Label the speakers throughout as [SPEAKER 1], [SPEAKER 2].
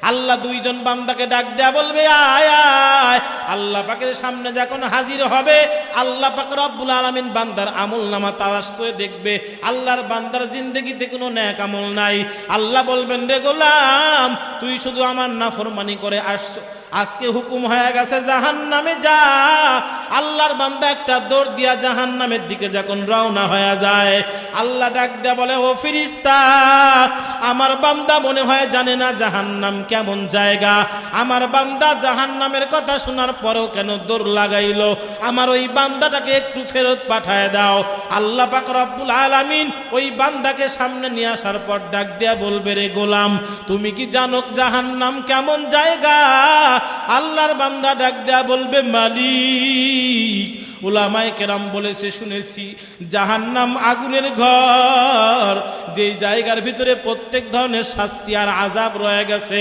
[SPEAKER 1] আল্লাহ দুইজন বান্দাকে ডাক দেয়া বলবে আয় আয়। আল্লাহ পাকের সামনে যখন হাজির হবে, আল্লাহ পাক রব্বুল আলামিন বান্দার আমলনামা তালাশ করে দেখবে, আল্লাহর বান্দার জিন্দেগিতে কোনো নেক আমল নাই। আল্লাহ বলবেন, রে গোলাম, তুই শুধু আমার নাফরমানি করে আসছো, আজকে হুকুম হয়ে গেছে জাহান্নামে যা। আল্লাহর বান্দা একটা দৌড় দিয়া জাহান্নামের দিকে যখন রওনা হয়ে যায়, আল্লাহ ডাক দেয়া বলে, ও ফেরেশতা, আমার বান্দা মনে হয় জানে না জাহান্নাম কেমন জায়গা। আমার বান্দা জাহান্নামের কথা শোনার পরেও কেন দৌড় লাগাইলো, আমার ওই বান্দাটাকে একটু ফেরত পাঠায় দাও। আল্লাহ পাক রব্বুল আলামিন ওই বান্দাকে সামনে নিয়ে আসার পর ডাক দেয়া বলবে, রে গোলাম, তুমি কি জানো জাহান্নাম কেমন জায়গা? আল্লাহর বান্দা ডাক দেয়া বলবে, মালিক, উলামায়ে কেরাম বলেছে শুনেছি জাহান্নাম আগুনের ঘর, যেই জায়গার ভিতরে প্রত্যেক ধরনের শাস্তি আর আযাব রয়ে গেছে।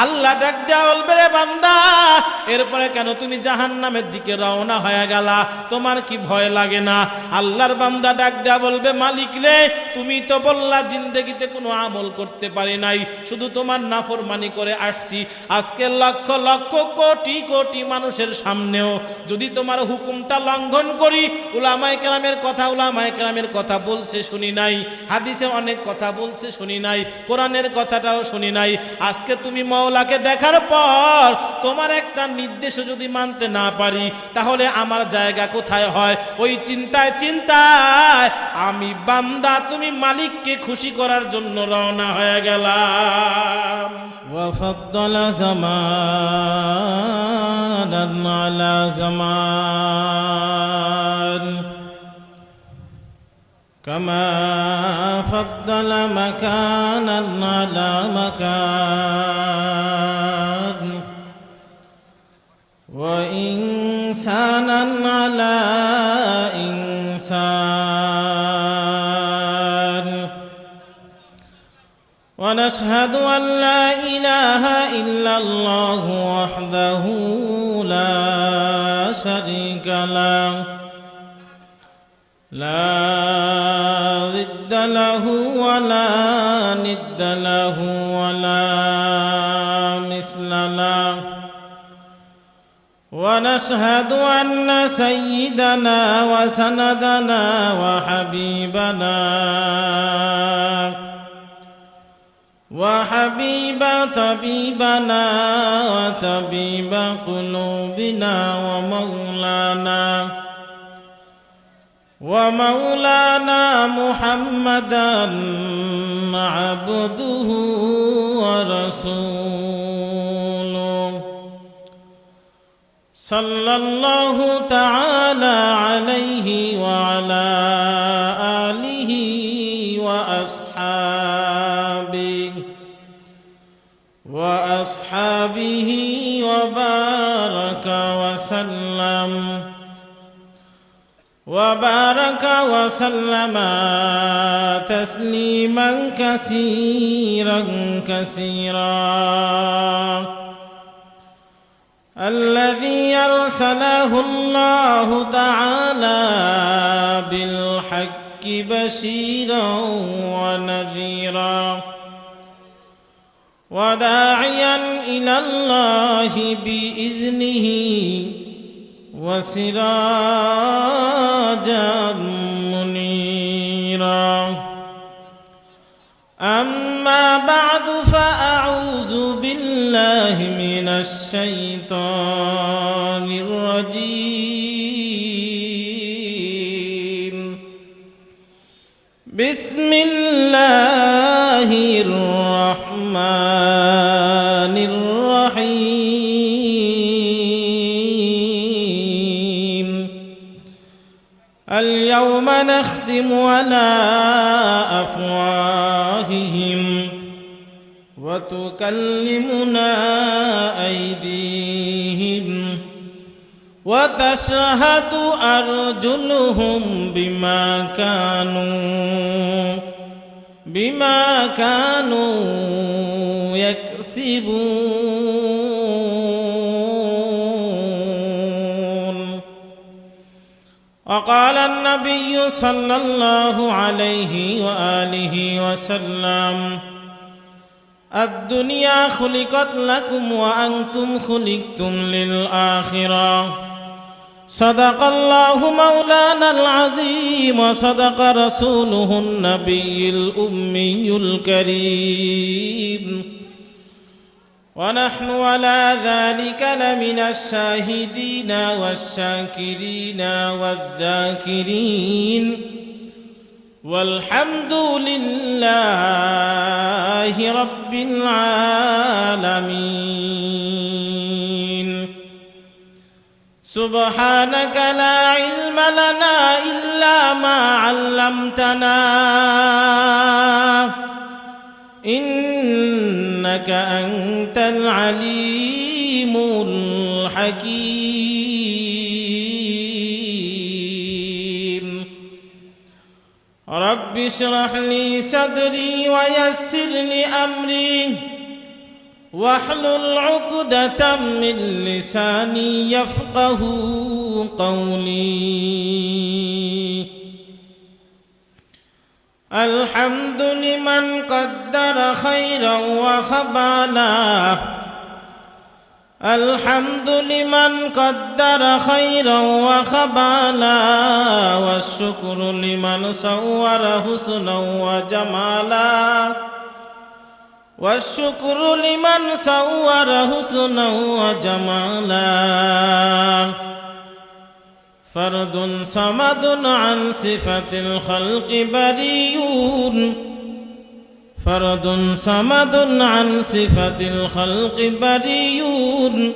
[SPEAKER 1] আল্লাহ ডাক দেয়া বলবে, রে বান্দা, এরপরে কেন তুমি জাহান্নামের দিকে রওনা হয়ে গেলা? তোমার কি ভয় লাগে না? আল্লাহর বান্দা ডাক দেয়া বলবে, মালিক রে, তুমি তো বললা জিন্দেগিতে কোনো আমল করতে পারি নাই, শুধু তোমার নাফরমানি করে আসছি। আজকে লক্ষ লক্ষ কোটি কোটি মানুষের সামনেও যদি তোমার হুকুমটা লঙ্ঘন করি, উলামায়ে কেরামের কথা বলছে শুনি নাই, হাদিসে অনেক কথা বলছে শুনি নাই, কোরআনের কথাটাও শুনি নাই। আজকে তুমি মাওলাকে দেখার পর তোমার একটা নির্দেশ যদি মানতে না পারি, তাহলে আমার জায়গা কোথায় হয়? ওই চিন্তায় চিন্তায় আমি বান্দা তুমি মালিককে খুশি করার জন্য রওনা হয়ে গেলাম। وفضل زمانا على زمان كما فضل مكانا على مكان وإنسانا على إنسان ونشهد أن لا إله إلا الله وحده لا شريك له لا ضد له ولا ند له ولا مثل له ونشهد أن سيدنا وسندنا وحبيبنا وحبيب طبيبنا وطبيب قلوبنا ومولانا محمدا عبده ورسوله صلى الله تعالى عليه وعلى آله وأصحابه وبارك وسلم تسليما كثيرا الذي أرسله الله تعالى بالحق بشيرا ونذيرا وداعيا إلى الله بإذنه وسراجا منيرا أما بعد فأعوذ بالله من الشيطان الرجيم بسم الله الرحمن الرحيم اليوم نختم على أفواههم وتكلمنا أيديهم وتشهد أرجلهم بما كانوا يكسبون. وقال النبي صلى الله عليه وآله وسلم الدنيا خلقت لكم وأنتم خلقتم للآخرة صدق الله مولانا العظيم وصدق رسوله النبي الأمي الكريم ونحن على ذلك لمن الشاهدين والشاكرين والذاكرين والحمد لله رب العالمين سبحانك لا علم لنا إلا ما علمتنا إنك أنت العليم الحكيم رب اشرح لي صدري ويسر لي أمري واحلل عقدة من لساني يفقه قولي الحمد لمن قدر خيرا وخبالا الحمد لمن قدر خيرا وخبالا والشكر لمن صور حسنا وجمالا والشكر لمن صور حسنا وجمالا فرد صمد عن صفة الخلق بريء فرد صمد عن صفة الخلق بريء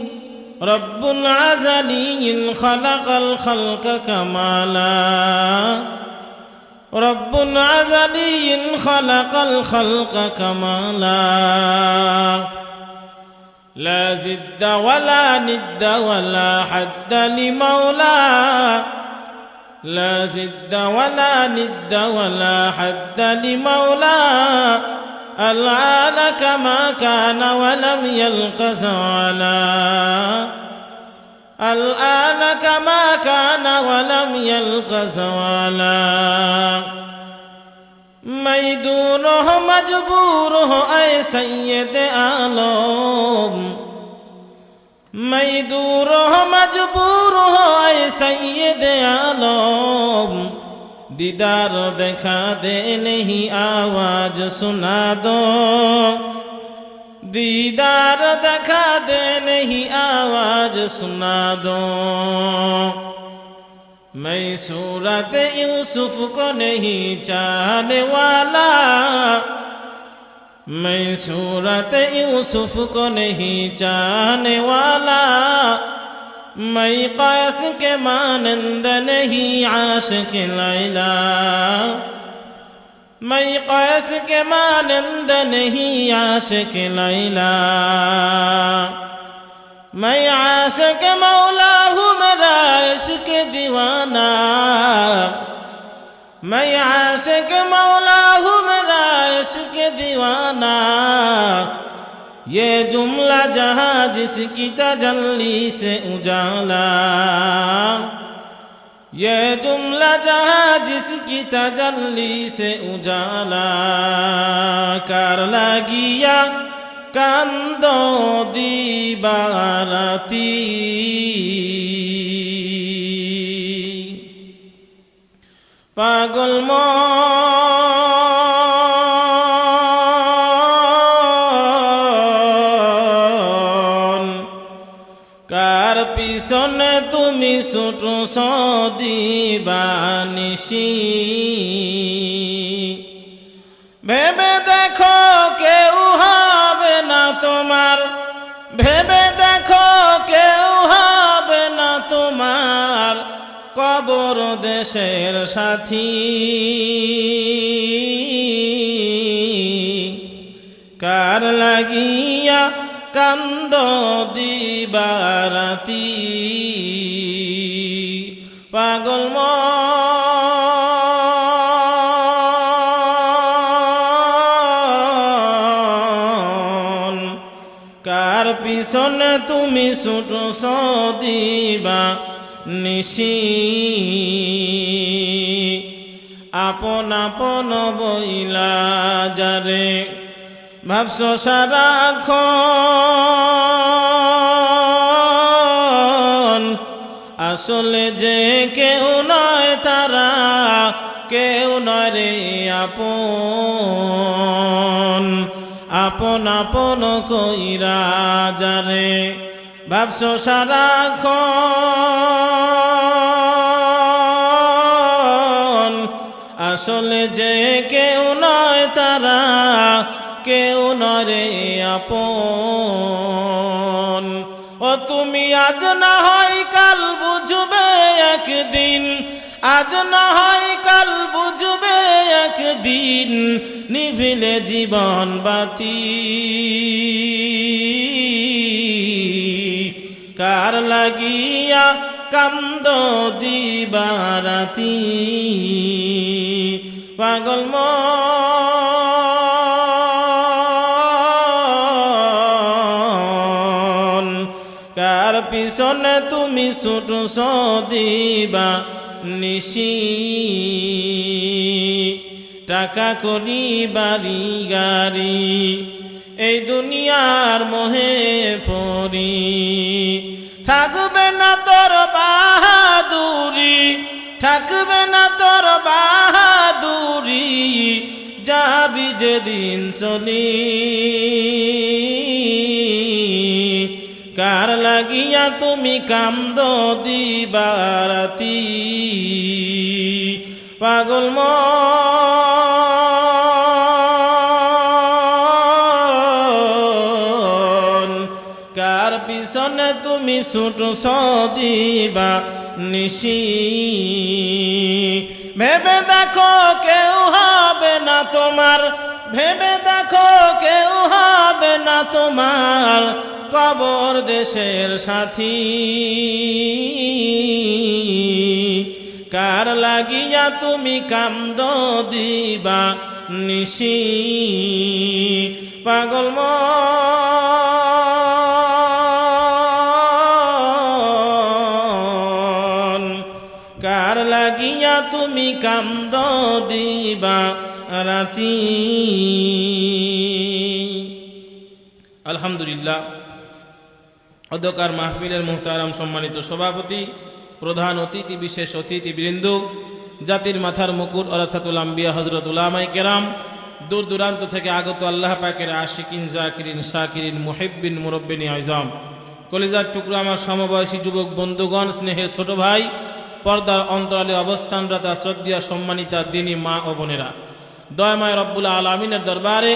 [SPEAKER 1] رب عزلي خلق الخلق كمالا رب عزلي خلق الخلق كمالا لا زد ولا ند ولا حد لمولى لا زد ولا ند ولا حد لمولى العان كما كان ولم يلق زوالا الآن كما كان ولم يلق زوالا ميدونه مجبوره أي سيد آلام ميدوره مجبوره أي سيد آلام दीदार दिखा दे नहीं आवाज सुना दो दीदार दिखा दे नहीं आवाज सुना दो मैं सूरत यूसुफ को नहीं चाहने वाला मैं सूरत यूसुफ को नहीं चाहने वाला मैं कैस के मानंद नहीं आशिक लैला मैं कैस के मानंद नहीं आशिक लैला मैं आशिक मौला हूँ मेरा इश्क दीवाना मैं आशिक मौला हूँ मेरा इश्क दीवाना ये जुमला जहाँ जिसकी तजल्ली से उजाला ये जुमला जहाँ जिसकी तजल्ली से उजाला कर लगिया कंदो दीबारती पागल পিছনে তুমি ছুটো সদিবানিশি ভেবে দেখো কেউ হবে না তোমার ভেবে দেখো কেউ হবে না তোমার কবর দেশের সাথী কার লাগিয়া কান্দ দিবারাতি পাগল মন কার পিছনে তুমি ছুটো সদিবা নিশি আপন আপন বইলা যারে ভাবছো সারাক্ষণ আসলে যে কেউ নয় তারা, কেউ নয় রে আপন, আপন আপন কইরা যারে। ভাবছো সারাক্ষণ আসলে যে কেউ নয় তারা, কেউ নয় রে আপন। ও তুমি আজ না হয় কাল বুঝবে একদিন, আজ না হয় কাল বুঝবে একদিন, নিভিলে জীবন বাতি কার লাগিয়া কান্দ দিবারাতি। পাগল মন কার পিছনে তুমি ছুটছো দিবা নিশি, টাকা করি বাড়ি গাড়ি এই দুনিয়ার মোহে পড়ি। থাকবে না তোর বাহাদুরি, থাকবে না তোর বাহাদুরি, যাবি যেদিন চলি। কার লাগিয়া তুমি কান্দ দিবারাতি। পাগল মন কার পিছনে তুমি ছুটছো দিবা নিশি। ভেবে দেখো কেউ হবে না তোমার, ভেবে দেখো কেউ হবে না তোমার, কবর দেশের সাথী। কার লাগিয়া তুমি কান্দ দিবা নিশি। পাগল মন কার লাগিয়া তুমি কান্দ দিবা রাতি। আলহামদুলিল্লাহ, অধ্যকার মাহফিলের মুহতারাম সম্মানিত সভাপতি, প্রধান অতিথি, বিশেষ অতিথিবৃন্দ, জাতির মাথার মুকুট ওরাসাতুল আম্বিয়া হযরত উলামায়ে কেরাম, দূর দূরান্ত থেকে আগত আল্লাহ পাকের আশিকিন, জাকিরিন, শাকিরিন, মুহিব্বিন, মুরব্বিন আযম, কলিজার টুকরো আমার সমবয়সী যুবক বন্ধুগণ, স্নেহের ছোট ভাই, পর্দার অন্তরালে অবস্থানরত শ্রদ্ধেয় সম্মানিতা দিনী মা ও বোনেরা, দয়াময় রব্বুল আলামিনের দরবারে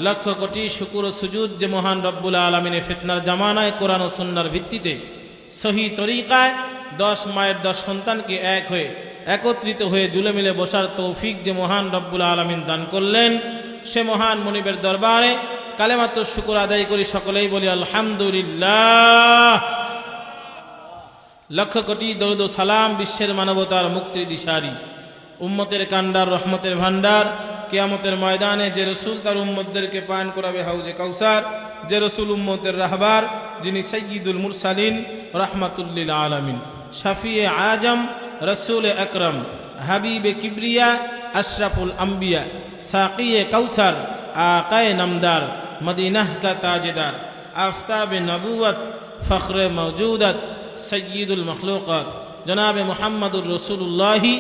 [SPEAKER 1] লক্ষ কোটি শুকুর ও সুজুদ যে মহান রব্বুল আলামিনের ফিতনার জামানায় কোরআন ও সুন্নাহর ভিত্তিতে সহি তরিকায় 10 মায়ের 10 সন্তানকে এক হয়ে একত্রিত হয়ে জুলে মিলে বসার তৌফিক যে মহান রব্বুল আলামিন দান করলেন, সে মহান মুনিবের দরবারে কালেমাতুর শুকুর আদায় করি। সকলেই বলি আলহামদুলিল্লাহ। লক্ষ কোটি দরুদ ও সালাম বিশ্বের মানবতার মুক্তির দিশারি, উম্মতের কান্ডার, রহমতের ভান্ডার, কিয়ামতের ময়দানে যে রসুল তার উম্মতদেরকে পান করাবে হাউজে কাউসার, যে রসুল উম্মতের রাহবার, যিনি সাইয়্যিদুল মুরসালিন রাহমাতুল লিল আলামিন, শাফিয়ে আজম, রসুল আকরম, হাবিবে কিবরিয়া, আশরাফুল আম্বিয়া, সাকিয়ে কাউসার, আকায়ে নামদার, মদিনাহ কা তাজদার, আফতাবে নবুয়ত, ফখরে মওজুদত, সৈয়দুল মখলুকাত, জনাবে মুহাম্মদুর রসুল্লাহি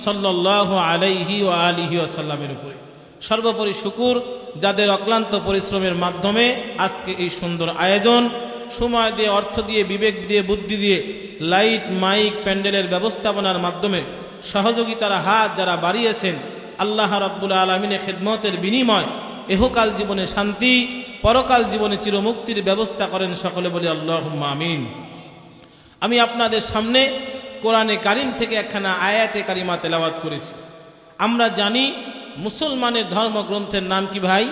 [SPEAKER 1] সাল্লাল্লাহু আলাইহি ওয়া আলিহি ওয়াসাল্লামের উপরে সর্বোপরি শুকুর, যাদের অক্লান্ত পরিশ্রমের মাধ্যমে আজকে এই সুন্দর আয়োজন, সময় দিয়ে, অর্থ দিয়ে, বিবেক দিয়ে, বুদ্ধি দিয়ে, লাইট, মাইক, প্যান্ডেলের ব্যবস্থাপনার মাধ্যমে সহযোগিতার হাত যারা বাড়িয়েছেন, আল্লাহ রাব্বুল আলামিনের খেদমতের বিনিময় এহকাল জীবনে শান্তি, পরকাল জীবনে চিরমুক্তির ব্যবস্থা করেন। সকলে বলি আল্লাহুম্মা আমিন। আমি আপনাদের সামনে কোরআনে কারিম থেকে একখানা আয়াতে কারিমা তেলাওয়াত করেছি। আমরা জানি মুসলমানের ধর্মগ্রন্থের নাম কি ভাই?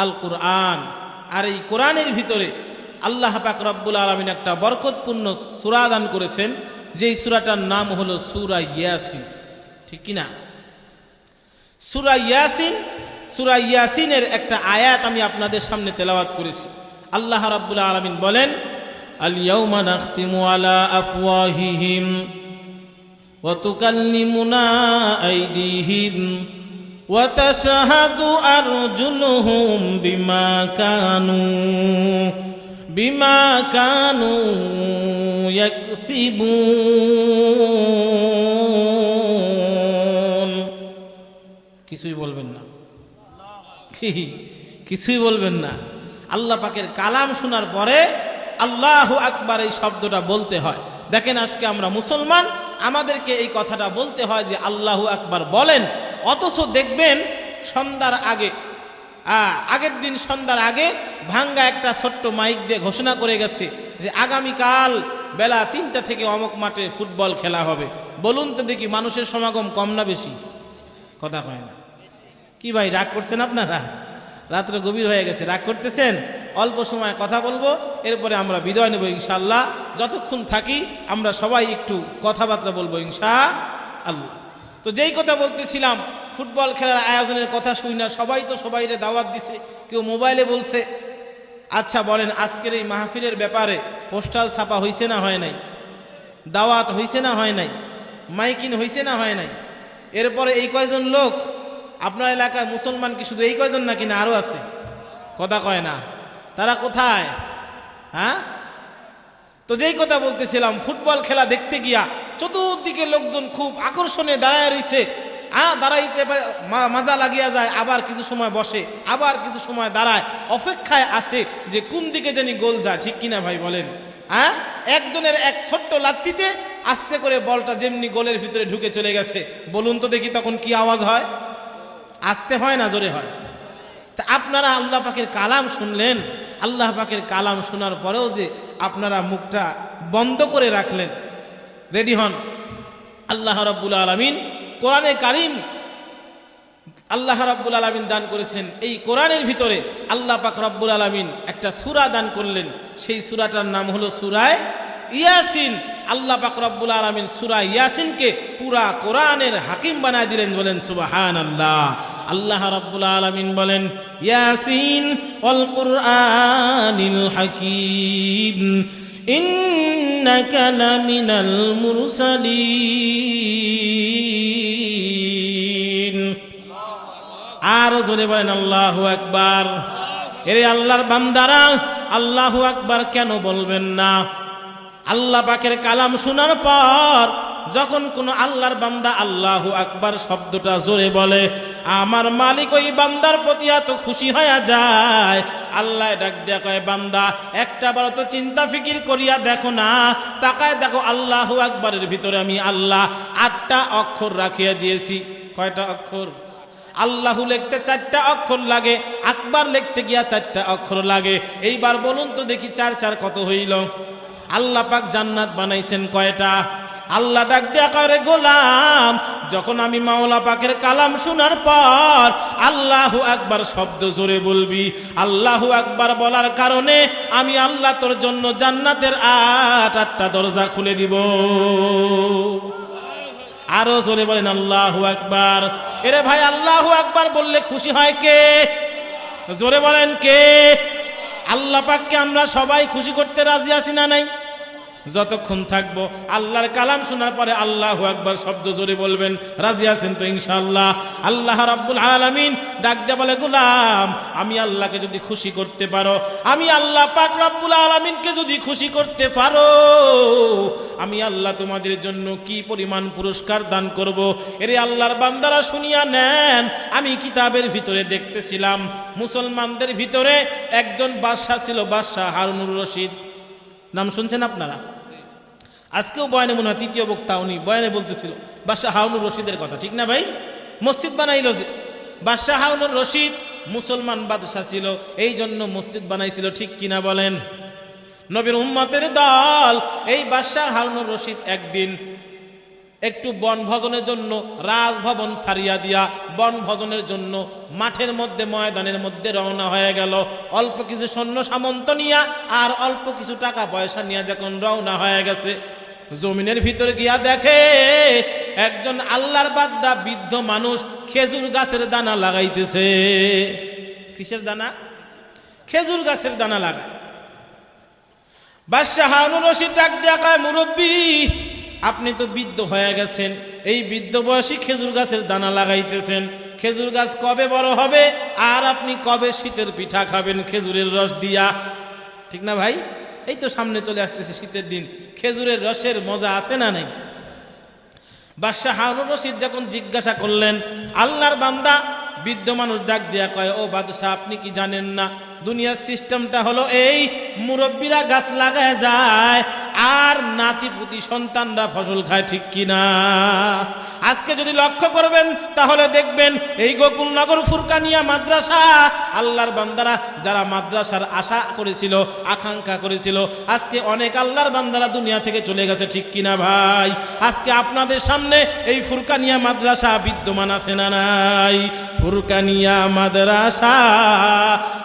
[SPEAKER 1] আল কুরআন। আর এই কোরআনের ভিতরে আল্লাহ পাক রব্বুল আলামিন একটা বরকতপূর্ণ সূরা দান করেছেন, যেই সূরাটার নাম হলো সূরা ইয়াসিন। ঠিক কি না? সূরা ইয়াসিন, সূরা ইয়াসিনের একটা আয়াত আমি আপনাদের সামনে তেলাওয়াত করেছি। আল্লাহ রাব্বুল আলামিন বলেন, আল ইয়াউমা নাখতিমু আলা আফওয়াহিহিম ওয়া তুকাল্লিমুনা আইদিহিম وتشهد أرجلهم بما كانوا يكسبون কিছুই বলবেন না, কিছুই বলবেন না। আল্লাহ পাকের কালাম শোনার পরে আল্লাহু আকবার এই শব্দটা বলতে হয়। দেখেন আজকে আমরা মুসলমান, আমাদেরকে এই কথাটা বলতে হয় যে আল্লাহু আকবার বলেন, অথচ দেখবেন সন্ধ্যার আগে আগের দিন সন্ধ্যার আগে ভাঙ্গা একটা ছোট্ট মাইক দিয়ে ঘোষণা করে গেছে যে আগামীকাল বেলা ৩টা থেকে অমুক মাঠে ফুটবল খেলা হবে। বলুন তো দেখি মানুষের সমাগম কম না বেশি? কথা কয় না। কি ভাই রাগ করছেন আপনারা? রাত্রে গভীর হয়ে গেছে, রাগ করতেছেন? অল্প সময় কথা বলবো, এরপরে আমরা বিদায় নেব ইনশাআল্লাহ। যতক্ষণ থাকি আমরা সবাই একটু কথাবার্তা বলবো ইনশাআল্লাহ। তো যেই কথা বলতেছিলাম, ফুটবল খেলার আয়োজনের কথা শুই না, সবাই তো সবাইরে দাওয়াত দিছে, কেউ মোবাইলে বলছে। আচ্ছা বলেন, আজকের এই মাহফিলের ব্যাপারে পোস্টাল ছাপা হয়েছে না হয় নাই? দাওয়াত হয়েছে না হয় নাই? মাইকিং হয়েছে না হয় নাই? এরপরে এই কয়জন লোক আপনার এলাকায় মুসলমান কি শুধু এই কয়জন নাকি না আরো আছে? কথা কয় না। তারা কোথায়? হ্যাঁ, তো যেই কথা বলতেছিলাম, ফুটবল খেলা দেখতে গিয়া চতুর্দিকে লোকজন খুব আকর্ষণে দাঁড়ায় রইছে। দাঁড়াইতে পারে, মাজা লাগিয়া যায়, আবার কিছু সময় বসে, আবার কিছু সময় দাঁড়ায়, অপেক্ষায় আছে যে কোন দিকে জানি গোল যায়। ঠিক কিনা ভাই বলেন? হ্যাঁ, একজনের এক ছোট্ট লাত্তিতে আস্তে করে বলটা যেমনি গোলের ভিতরে ঢুকে চলে গেছে। বলুন তো দেখি তখন কি আওয়াজ হয়? আস্তে হয় না জোরে হয়? তা আপনারা আল্লাহ পাকের কালাম শুনলেন, আল্লাহ পাকের কালাম শোনার পরেও যে আপনারা মুখটা বন্ধ করে রাখলেন, রেডি হন। আল্লাহ রাব্বুল আলামিন কোরআনে কারীম, আল্লাহ রাব্বুল আলামিন দান করেছেন, এই কোরআনের ভিতরে আল্লাহ পাক রব্বুল আলামিন একটা সূরা দান করলেন। সেই সূরাটার নাম হলো সূরা ইয়াসিন। আল্লাহ পাক রব্বুল আলামিন সূরা ইয়াসিনকে পুরা কোরআনের হাকিম বানায় দিলেন। বলেন সুবহানাল্লাহ। আল্লাহ রাব্বুল আলামিন বলেন, ইয়াসিন ওয়াল কুরআনিল হাকিম ইন্নাকা লামিনাল মুরসালিন। আর জোরে বলেন আল্লাহু আকবার। এরে আল্লাহর বান্দারা, আল্লাহু আকবার কেন বলবেন না? আল্লাহ পাকের কালাম শোনার পর যখন কোন আল্লাহর বান্দা আল্লাহু আকবার শব্দটা জোরে বলে, আমার মালিক ওই বান্দার প্রতি এত খুশি হয়ে যায়। আল্লাহ ডাক দিয়া কয়, বান্দা একটা বার তো চিন্তা ফিকির করিয়া দেখো না, তাকায় দেখো আল্লাহু আকবারের ভিতরে আমি আল্লাহ 8টা অক্ষর রাখিয়া দিয়েছি। কয়টা অক্ষর? আল্লাহু লিখতে 4টা অক্ষর লাগে, আকবার লিখতে গিয়া 4টা অক্ষর লাগে। এইবার বলুন তো দেখি 4 4 কত হইল? আল্লাহ পাক জান্নাত বানাইছেন কয়টা? আল্লাহ ডাক দিয়া করে, গোলাম যখন আমি মাওলা পাকের কালাম শোনার পর আল্লাহু আকবার শব্দ জোরে বলবি, আল্লাহু আকবার বলার কারণে আমি আল্লাহ তোর জন্য জান্নাতের 8টা দরজা খুলে দিব। আরো জোরে বলেন আল্লাহু আকবার। এরে ভাই, আল্লাহু আকবার বললে খুশি হয় কে? জোরে বলেন কে? আল্লাহ পাককে আমরা সবাই খুশি করতে রাজি আছি না নাই? যতক্ষণ থাকবো আল্লাহর কালাম শোনার পরে আল্লাহু আকবার শব্দ জোরে বলবেন, রাজি আছেন তো ইনশাআল্লাহ? আল্লাহ রাব্বুল আলামিন ডাক দিয়ে বলে, গোলাম আমি আল্লাহকে যদি খুশি করতে পারো, আমি আল্লাহ পাক রব্বুল আলামিনকে যদি খুশি করতে পারো, আমি আল্লাহ তোমাদের জন্য কি পরিমাণ পুরস্কার দান করব। এরে আল্লাহর বান্দারা শুনিয়া নেন। আমি কিতাবের ভিতরে দেখতেছিলাম, মুসলমানদের ভিতরে একজন বাদশা ছিল, বাদশা হারুনুর রশিদ। নাম শুনছেন আপনারা? আজকেও বয়ানে মনে হয় 3য় বক্তা উনি বয়ানে বলতেছিল বাদশা হারুনুর রশিদের কথা, ঠিক না ভাই? মসজিদ বানাইল যে বাদশা হারুনুর রশিদ, মুসলমান বাদশা ছিল, এই জন্য মসজিদ বানাইছিল, ঠিক কিনা বলেন? নবীর উম্মতের দল এই বাদশা হারুনুর রশিদ একদিন একটু বনভোজনের জন্য রাজভবন ছাড়িয়া দিয়া বনভোজনের জন্য মাঠের মধ্যে, ময়দানের মধ্যে রওনা হয়ে গেল। অল্প কিছু সৈন্য সামন্ত নিয়া আর অল্প কিছু টাকা পয়সা নিয়ে যখন রওনা হয়ে গেছে, জমিনের ভিতরে গিয়া দেখে একজন আল্লাহর বান্দা বৃদ্ধ মানুষ খেজুর গাছের দানা লাগাইতেছে। কিসের দানা? খেজুর গাছের দানা লাগায়। বাদশা হারুনুর রশিদ ডাক দিয়া কয়, মুরব্বী আপনি তো বৃদ্ধ হয়ে গেছেন, এই বৃদ্ধ বয়সী খেজুর গাছের দানা লাগাইতেছেন, খেজুর গাছ কবে বড় হবে আর আপনি কবে শীতের পিঠা খাবেন খেজুরের রস দিয়া, ঠিক না ভাই? এই তো সামনে চলে আসতেছে শীতের দিন, খেজুরের রসের মজা আছে না নাই? বাদশাহ হারুন রশিদ যখন জিজ্ঞাসা করলেন, আল্লাহর বান্দা বৃদ্ধ মানুষ ডাক দিয়া কয়, ও বাদশাহ আপনি কি জানেন না দুনিয়ার সিস্টেমটা হলো এই, মুরব্বীরা গাছ লাগায় যায় আর নাতিপুতি সন্তানরা ফসল খায়, ঠিক কিনা? আজকে যদি লক্ষ্য করবেন তাহলে দেখবেন এই গোকুলনগর ফুরকানিয়া মাদ্রাসা, আল্লাহর বান্দারা যারা মাদ্রাসার আশা করেছিল, আকাঙ্ক্ষা করেছিল, আজকে অনেক আল্লাহর বান্দারা দুনিয়া থেকে চলে গেছে, ঠিক কিনা ভাই? আজকে আপনাদের সামনে এই ফুরকানিয়া মাদ্রাসা বিদ্যমান আছে না নাই? ফুরকানিয়া মাদ্রাসা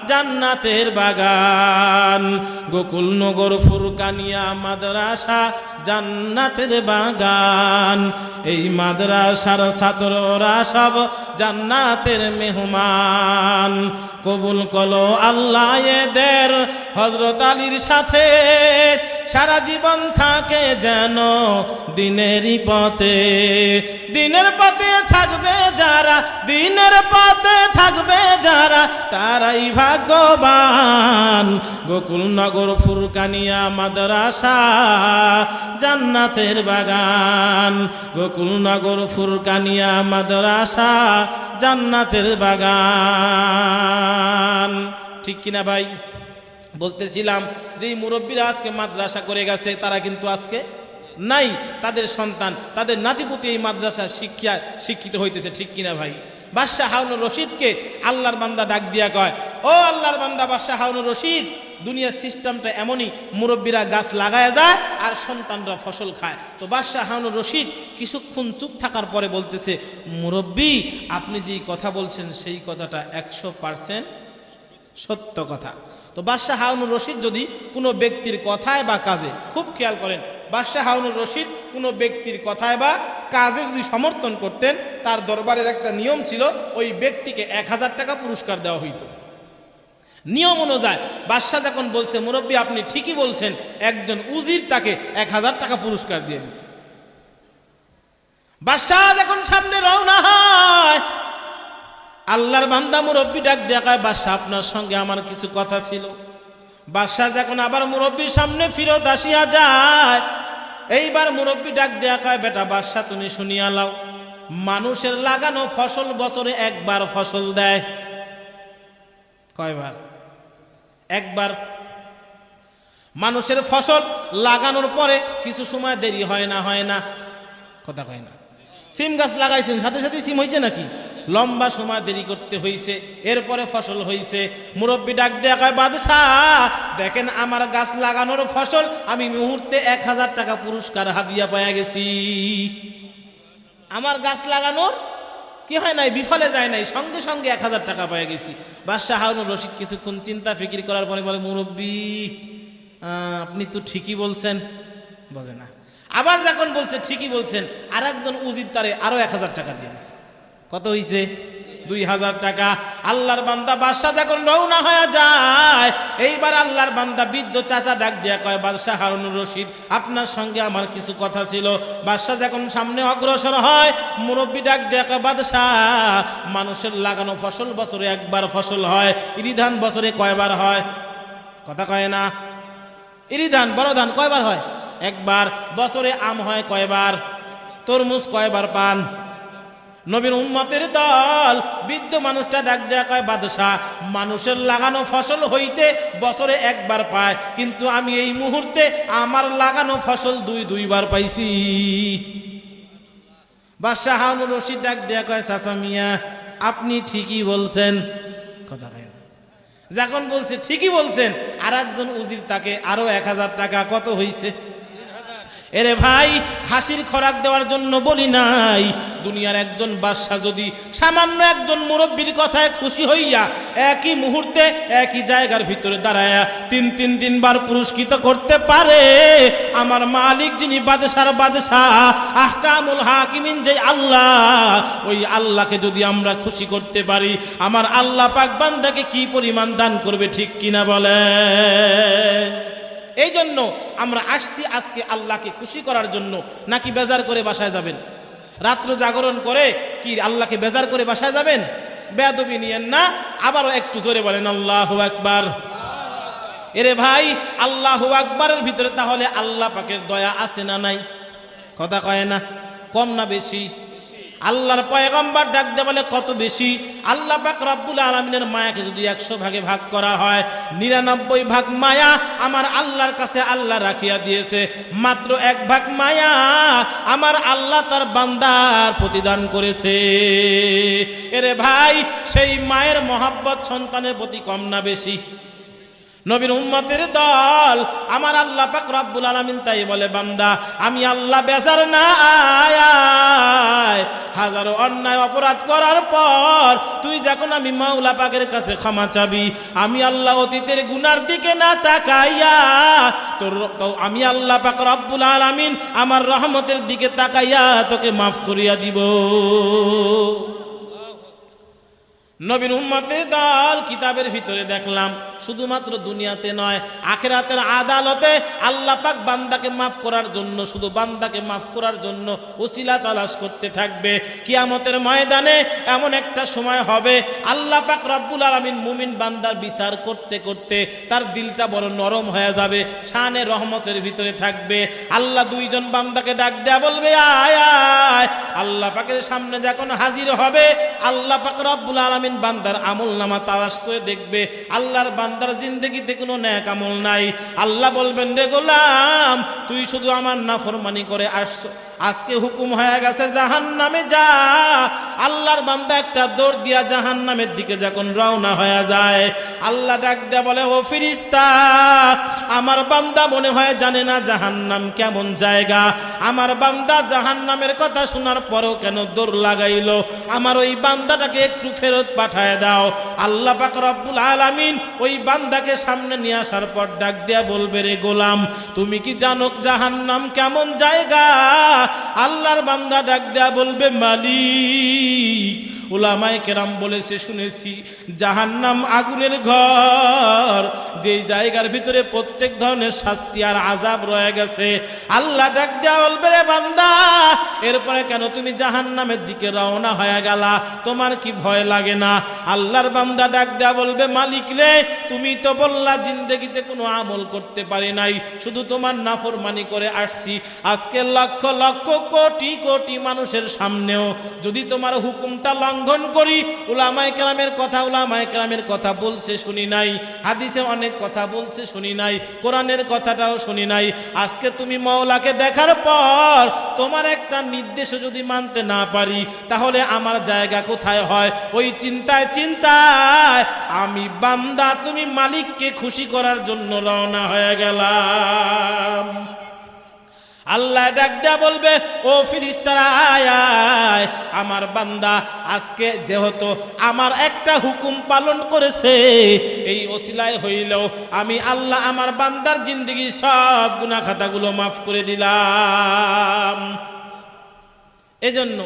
[SPEAKER 1] জান্নাতের বাগান, গোকুলনগর ফুরকানিয়া মাদ্রাসা জান্নাতের বাগান, এই মাদ্রাসার ছাত্ররা সব জান্নাতের মেহমান, কবুল করো আল্লাহ এদের হযরত আলীর সাথে, সারা জীবন থাকে যেন দিনেরই পথে, দিনের পথে থাকবে যারা, দিনের পথে থাকবে যারা তারাই ভাগ্যবান, গোকুলনগর ফুরকানিয়া মাদ্রাসা জান্নাতের বাগান, গোকুলনগর ফুরকানিয়া মাদ্রাসা জান্নাতের বাগান, ঠিক কিনা ভাই? বলতেছিলাম যে এই মুরব্বীরা আজকে মাদ্রাসা করে গেছে, তারা কিন্তু আজকে নাই, তাদের সন্তান তাদের নাতিপুতি এই মাদ্রাসা শিক্ষিত হইতেছে, ঠিক কিনা ভাই? বাদশাহ হারুন রশিদকে আল্লাহর বান্দা ডাক দিয়া কয়, ও আল্লাহর বান্দা বাদশাহ হারুন রশিদ, দুনিয়ার সিস্টেমটা এমনই, মুরব্বীরা গাছ লাগায় যায় আর সন্তানরা ফসল খায়। তো বাদশাহ হারুন রশিদ কিছুক্ষণ চুপ থাকার পরে বলতেছে, মুরব্বী আপনি যেই কথা বলছেন সেই কথাটা 100% সত্য কথা। তো বাদশাহ হারুন রশিদ যদি কোনো ব্যক্তির কথায় বা কাজে, খুব খেয়াল করেন, বাদশাহ হারুন রশিদ কোনো ব্যক্তির কথায় বা কাজে যদি সমর্থন করতেন, তার দরবারের একটা নিয়ম ছিল, ওই ব্যক্তিকে 1000 টাকা পুরস্কার দেওয়া হইত। নিয়ম অনুযায়ী বাদশাহ যখন বলছে মুরব্বী আপনি ঠিকই বলছেন, একজন উজির তাকে 1000 টাকা পুরস্কার দিয়ে দিছে। বাদশাহ যখন সামনে রওনা হয়, আল্লাহর বান্দা মুরব্বী ডাক দেখায়, বাদশাহ আপনার সঙ্গে আমার কিছু কথা ছিল। বাদশাহ যখন আবার মুরব্বীর সামনে ফিরত আসিয়া যায়, এইবার মুরব্বী ডাক দেখায়, বেটা বাদশাহ তুমি শুনিয়া লাও, মানুষের লাগানো ফসল বছরে একবার ফসল দেয়। কয়বার? একবার। মানুষের ফসল লাগানোর পরে কিছু সময় দেরি হয় না? হয় না? কথা কয় না। সিম গাছ লাগাইছেন, সাথে সাথে সিম হয়েছে নাকি? লম্বা সময় দেরি করতে হয়েছে, এরপরে ফসল হয়েছে। মুরব্বী ডাক দেয়া কয়, বাদশাহ দেখেন আমার গাছ লাগানোর ফসল, আমি মুহূর্তে 1000 টাকা পুরস্কার হাদিয়া পাইয়া গেছি। আমার গাছ লাগানোর কি হয় নাই, বিফলে যায় নাই, সঙ্গে সঙ্গে 1000 টাকা পেয়ে গেছি। বাদশাহ হারুন রশিদ কিছুক্ষণ চিন্তা ফিকির করার পরে বলে, মুরব্বী আপনি তো ঠিকই বলছেন। বোঝে না। আবার যখন বলছে ঠিকই বলছেন, আর একজন উজির তারে আরো 1000 টাকা দিয়ে দিছে। কত হইছে? 2000 টাকা। আল্লাহর বান্দা বাদশাহ যখন রওনা হয়ে যায়, এইবার আল্লাহর বান্দা বৃদ্ধ চাচা ডাক দিয়া কয়, বাদশাহ হারুন রশিদ আপনার সঙ্গে আমার কিছু কথা ছিল। বাদশাহ যখন সামনে অগ্রসর হয়, মুরব্বী ডাক দিয়া কয়, বাদশাহ মানুষের লাগানো ফসল বছরে একবার ফসল হয়, ইরি ধান বছরে কয়বার হয়? কথা কয় না। ইরি ধান বড় ধান কয়বার হয়? একবার। বছরে আম হয় কয়বার? তরমুজ কয়বার পান? নবীর উম্মতের দল বৃদ্ধ মানুষটা ডাক দেয়া কয়, বাদশাহ মানুষের লাগানো ফসল হইতে বছরে একবার পায়, কিন্তু আমি এই মুহূর্তে আমার লাগানো ফসল দুইবার পাইছি। বাদশাহ হারুন রশিদ ডাক দেয়া কয়, চাচা মিয়া আপনি ঠিকই বলছেন। কথা কয় না। যখন বলছে ঠিকই বলছেন, আর একজন উজির তাকে আরো 1000 টাকা। কত হইছে? এরে ভাই, হাসির খোরাক দেওয়ার জন্য বলি নাই। দুনিয়ার একজন বাদশাহ যদি সামান্য একজন মুরব্বীর কথায় খুশি হইয়া একই মুহূর্তে একই জায়গার ভিতরে দাঁড়ায়া 3-3 পুরস্কৃত করতে পারে, আমার মালিক যিনি বাদশার বাদশাহ, আহকামুল হাকিমিন যে আল্লাহ, ওই আল্লাহকে যদি আমরা খুশি করতে পারি, আমার আল্লাহ পাক বান্দাকে কি পরিমাণ দান করবে, ঠিক কিনা বলেন? এই জন্য আমরা আসছি আজকে আল্লাহকে খুশি করার জন্য, নাকি বেজার করে বাসায় যাবেন? রাত্র জাগরণ করে কি আল্লাহকে বেজার করে বাসায় যাবেন? বেয়াদবি নিয়েন না। আবারও একটু জোরে বলেন আল্লাহু আকবার। এরে ভাই, আল্লাহু আকবারের ভিতরে তাহলে আল্লাহ পাকের দয়া আছে না নাই? কথা কয় না? কম না বেশি? আল্লাহর পয়গম্বর ডাক দিয়ে বলে কত বেশি। আল্লাহ পাক রব্বুল আলামিনের মায়াকে যদি 100 ভাগে ভাগ করা হয়, 99 ভাগ মায়া আমার আল্লাহর কাছে আল্লাহ রাখিয়া দিয়েছে। মাত্র 1 ভাগ মায়া আমার আল্লাহ তার বান্দার প্রতিদান করেছে। এরে ভাই, সেই মায়ের মহব্বত সন্তানের প্রতি কম না বেশি? নবীর উম্মতের দল আমার আল্লাহ পাক রব্বুল আলামিন তাই বলে, বান্দা আমি আল্লাহ বেজার না, আয় হাজারো অন্যায় অপরাধ করার পর তুই যখন আমি মাওলা পাকের কাছে ক্ষমা চাবি, আমি আল্লাহ অতীতের গুনার দিকে না তাকাইয়া তো আমি আল্লাহ পাক রব্বুল আলামিন আমার রহমতের দিকে তাকাইয়া তোকে মাফ করিয়া দিব। নবীর উম্মতের দল কিতাবের ভিতরে দেখলাম শুধুমাত্র দুনিয়াতে নয়, আখিরাতের আদালতে আল্লাহ পাক বান্দাকে মাফ করার জন্য, শুধু বান্দাকে মাফ করার জন্য ওসিলা তালাশ করতে থাকবে। কিয়ামতের ময়দানে এমন একটা সময় হবে আল্লাহ পাক রব্বুল আলামিন মুমিন বান্দার বিচার করতে করতে তার দিলটা বড় নরম হয়ে যাবে, শানে রহমতের ভিতরে থাকবে। আল্লাহ দুইজন বান্দাকে ডাক দেয়া বলবে, আয় আয়। আল্লাহ পাকের সামনে যখন হাজির হবে, আল্লাহ পাক রব্বুল আলামিন বান্দার আমল নামা তালাশ করে দেখবে। আল্লাহর বান্দার জিন্দেগিতে কোনো নেক আমল নাই। আল্লাহ বলবেন, রে গোলাম, তুই শুধু আমার নাফরমানি করে আসছো, আজকে হুকুম হয়ে গেছে জাহান্নামে যা। আল্লাহর বান্দা একটা দৌড় দিয়া জাহান্নামের দিকে যখন রওনা হয়ে যায়, আল্লাহ ডাক দেয়া বলে, ও ফেরেশতা, আমার বান্দা মনে হয় জানে না জাহান্নাম কেমন জায়গা। আমার বান্দা জাহান্নামের কথা শোনার পরেও কেন দৌড় লাগাইলো, আমার ওই বান্দাটাকে একটু ফেরত পাঠায় দাও। আল্লাহ পাক রব্বুল আলামিন ওই বান্দাকে সামনে নিয়ে আসার পর ডাক দেয়া বলবে, রে গোলাম, তুমি কি জানো জাহান্নাম কেমন জায়গা? আল্লাহর বান্দা ডাক দেয়া বলবে, মালিক, উলামায়ে কেরাম বলেছে শুনেছি জাহান্নাম আগুনের ঘর, যেই জায়গার ভিতরে প্রত্যেক ধরনের শাস্তি আর আযাব রয়ে গেছে। আল্লাহ ডাক দেয়া বলবে, রে বান্দা, এরপরে কেন তুমি জাহান্নামের দিকে রওনা হয়ে গেলা? তোমার কি ভয় লাগে না? আল্লাহর বান্দা ডাক দেয়া বলবে, মালিক রে, তুমি তো বললা জিন্দেগিতে কোনো আমল করতে পারি নাই, শুধু তোমার নাফরমানি করে আসছি। আজকে লক্ষ লক্ষ কোটি কোটি মানুষের সামনেও যদি তোমার হুকুমটা লঙ্ঘন করি, উলামায়ে কেরামের কথা বলছে শুনি নাই, হাদিসে অনেক কথা বলছে শুনি নাই, কোরআনের কথাটাও শুনি নাই। আজকে তুমি মাওলাকে দেখার পর তোমার একটা নির্দেশ যদি মানতে না পারি, তাহলে আমার জায়গা কোথায় হয়? ওই চিন্তায় চিন্তায় আমি বান্দা তুমি মালিককে খুশি করার জন্য রওনা হয়ে গেলাম। আল্লাহ ডাক দেয়া বলবে, ও ফেরেশতারা, আয় আয়। আমার বান্দা আজকে যেহেতু আমার একটা হুকুম পালন করেছে, এই ওসিলায় হইলেও আমি আল্লাহ আমার বান্দার জিন্দেগির সব গুনাহ খাতাগুলো মাফ করে দিলাম। এজন্য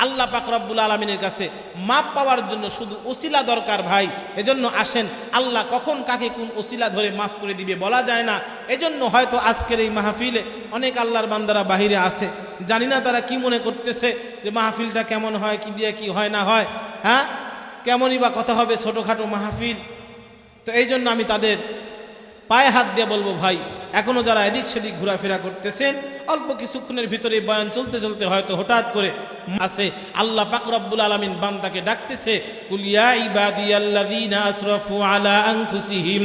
[SPEAKER 1] আল্লাহ পাক রব্বুল আলামিনের কাছে মাপ পাওয়ার জন্য শুধু ওসিলা দরকার ভাই। এজন্য আসেন, আল্লাহ কখন কাকে কোন ওসিলা ধরে মাফ করে দিবে বলা যায় না। এজন্য হয়তো আজকের এই মাহফিলে অনেক আল্লাহর বান্দারা বাহিরে আছে, জানি না তারা কি মনে করতেছে যে মাহফিলটা কেমন হয়, কি দিয়ে কি হয় না হয়, হ্যাঁ কেমনই বা কথা হবে, ছোটোখাটো মাহফিল। তো এই জন্য আমি তাদের পায়ে হাত দিয়ে বলবো, ভাই এখনো যারা এদিক সেদিক ঘোরাফেরা করতেছেন, অল্প কিছুক্ষণের ভিতরে বয়ান চলতে চলতে হয়তো হঠাৎ করে আসে আল্লাহ পাক রব্বুল আলামিন বান্দাকে ডাকতেছে, কুল ইয়া ইবাদিয়াল্লাযীনা আসরাফু আলা আনফুসিহিম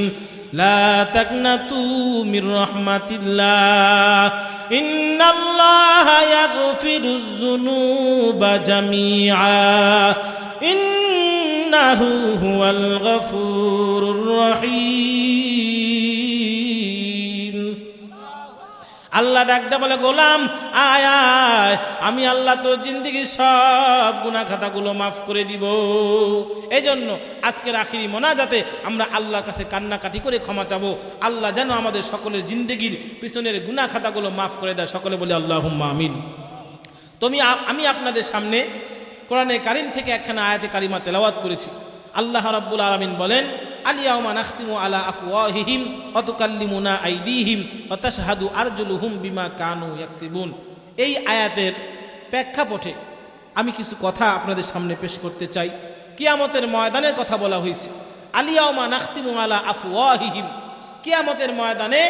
[SPEAKER 1] লা তাকনাতু মির রাহমাতিল্লাহ ইন্নাল্লাহা ইয়াগফিরুয যুনুবা জামিআ ইন্নাহু হুয়াল গফুরুর রহিম। আল্লাহ ডাকতে বলে, গোলাম আয় আয়, আমি আল্লাহ তোর জিন্দেগির সব গুনাহ খাতাগুলো মাফ করে দিব। এই জন্য আজকের আখিরি মোনাজাতে আমরা আল্লাহর কাছে কান্নাকাটি করে ক্ষমা চাবো। আল্লাহ যেন আমাদের সকলের জিন্দেগির পিছনের গুনাহ খাতাগুলো মাফ করে দেয়। সকলে বলি আল্লাহুম্মা আমিন। আমি আপনাদের সামনে কোরআনে কারিম থেকে একখানা আয়াতে কারিমা তেলাওয়াত করেছি। আল্লাহ রাব্বুল আলামিন বলেন, আলিয়াউমা নাখতিমু আলা আফওয়াহিহিম ওয়া তুকাল্লিমুনা আইদিহিম ওয়া তাশহাদু আরজুলুহুম বিমা কানু ইয়াকসিবুন। এই আয়াতের প্রেক্ষাপটে আমি কিছু কথা আপনাদের সামনে পেশ করতে চাই। কিয়ামতের ময়দানের কথা বলা হয়েছে, আলিয়াউমা নাখতিমু আলা আফওয়াহিহিম। কিয়ামতের ময়দানে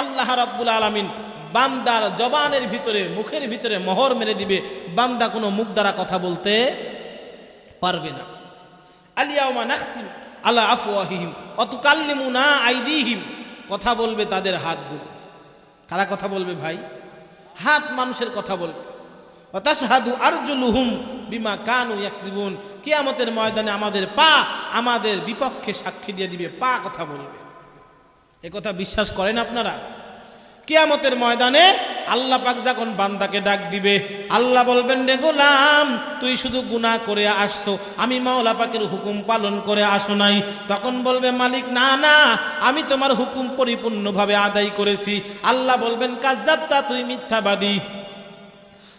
[SPEAKER 1] আল্লাহ রাব্বুল আলামিন বান্দার জবানের ভিতরে, মুখের ভিতরে মোহর মেরে দিবে, বান্দা কোনো মুখ দ্বারা কথা বলতে পারবে না। আলিয়াউমা নাখতিমু আলা আফওয়াহিহিম ওয়া তুকাল্লিমুনা আইদিহিম, কথা বলবে তাদের হাতগুলো। কারা কথা বলবে ভাই? হাত মানুষের কথা বলবে। ওয়া তাশহাদু আরজুলুহুম বিমা কানু ইয়াকসিবুন, কিয়ামতের ময়দানে আমাদের পা আমাদের বিপক্ষে সাক্ষী দিয়ে দিবে, পা কথা বলবে। এ কথা বিশ্বাস করেন আপনারা? কিয়ামতের ময়দানে আল্লাহ পাক যখন বান্দাকে ডাক দিবে, আল্লাহ বলবেন, রে গোলাম, তুই শুধু গুনাহ করে আসছো, আমি মাওলা পাকের হুকুম পালন করে আসো নাই। তখন বলবে মালিক, না না, আমি তোমার হুকুম পরিপূর্ণভাবে আদায় করেছি। আল্লাহ বলবেন, কাজ্জাবতা, তুই মিথ্যাবাদী।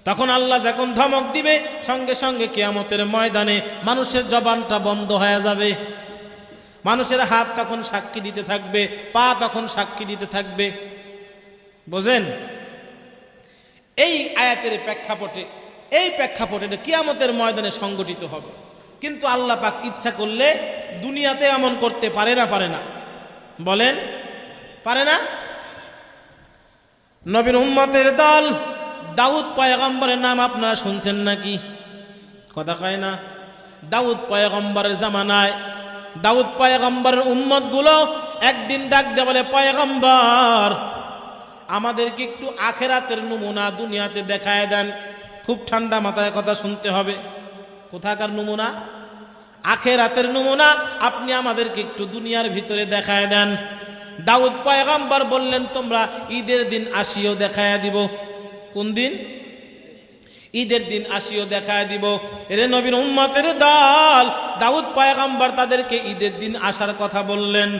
[SPEAKER 1] তখন আল্লাহ যখন ধমক দিবে, সঙ্গে সঙ্গে কিয়ামতের ময়দানে মানুষের জবানটা বন্ধ হয়ে যাবে। মানুষের হাত তখন সাক্ষী দিতে থাকবে, পা তখন সাক্ষী দিতে থাকবে। বোঝেন? এই আয়াতের প্রেক্ষাপটে, এই প্রেক্ষাপটে কিয়ামতের ময়দানে সংগঠিত হবে। কিন্তু আল্লাহ পাক ইচ্ছা করলে দুনিয়াতে এমন করতে পারে না? পারে না? বলেন, পারে না? নবীর উম্মতের দল দাউদ পয়গম্বরের নাম আপনারা শুনছেন নাকি? কথা কয় না? দাউদ পয়গম্বরের জামানায় দাউদ পয়গম্বরের উম্মতগুলো একদিন ডাক দিয়ে বলে, পয়গম্বর, আমাদেরকে একটু আখেরাতের নমুনা দুনিয়াতে দেখায় দেন। খুব ঠান্ডা মাথায় কথা শুনতে হবে। কোথাকার নমুনা? আখেরাতের নমুনা আপনি আমাদেরকে একটু দুনিয়ার ভিতরে দেখায় দেন। দাউদ পয়গম্বর বললেন, তোমরা ঈদের দিন আসিও, দেখায় দিব। কোন দিন? ঈদের দিন আসিও, দেখায় দিব। এরে নবীর উম্মতের দল, দাউদ পয়গম্বর তাদেরকে ঈদের দিন আসার কথা বললেন।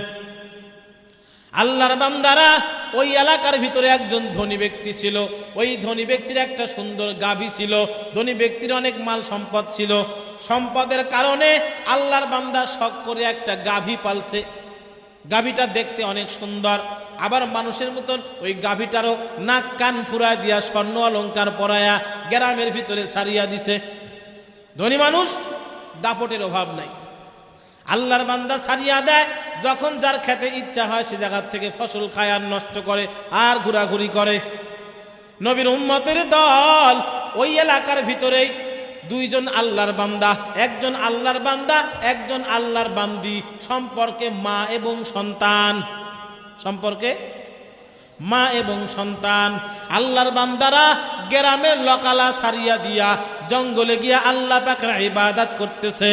[SPEAKER 1] আল্লাহর বান্দারা, ওই এলাকার ভিতরে একজন ধনী ব্যক্তি ছিল। ওই ধনী ব্যক্তির একটা সুন্দর গাভী ছিল। ধনী ব্যক্তির অনেক মাল সম্পদ ছিল। সম্পদের কারণে আল্লাহর বান্দা শখ করে একটা গাভী পালছে। গাভীটা দেখতে অনেক সুন্দর, আবার মানুষের মতন ওই গাভীটারও নাক কান ফুরায় দিয়া, স্বর্ণ অলঙ্কার পরায়া গ্রামের ভিতরে ছাড়িয়া দিছে। ধনী মানুষ, দাপটের অভাব নাই। আল্লাহর বান্দা ছাড়িয়া দেয়, যখন যার খেতে ইচ্ছা হয় সে জায়গার থেকে ফসল খায় আর নষ্ট করে আর ঘোরাঘুরি করে। নবীর উম্মতের দল ওই এলাকার ভিতরেই দুইজন আল্লাহর বান্দা, একজন আল্লাহর বান্দা, একজন আল্লাহর বান্দি, সম্পর্কে মা এবং সন্তান। সম্পর্কে মা এবং সন্তান। আল্লাহর বান্দারা গ্রামের লকালা ছাড়িয়া দিয়া জঙ্গলে গিয়া আল্লাহ পাকের ইবাদত করতেছে।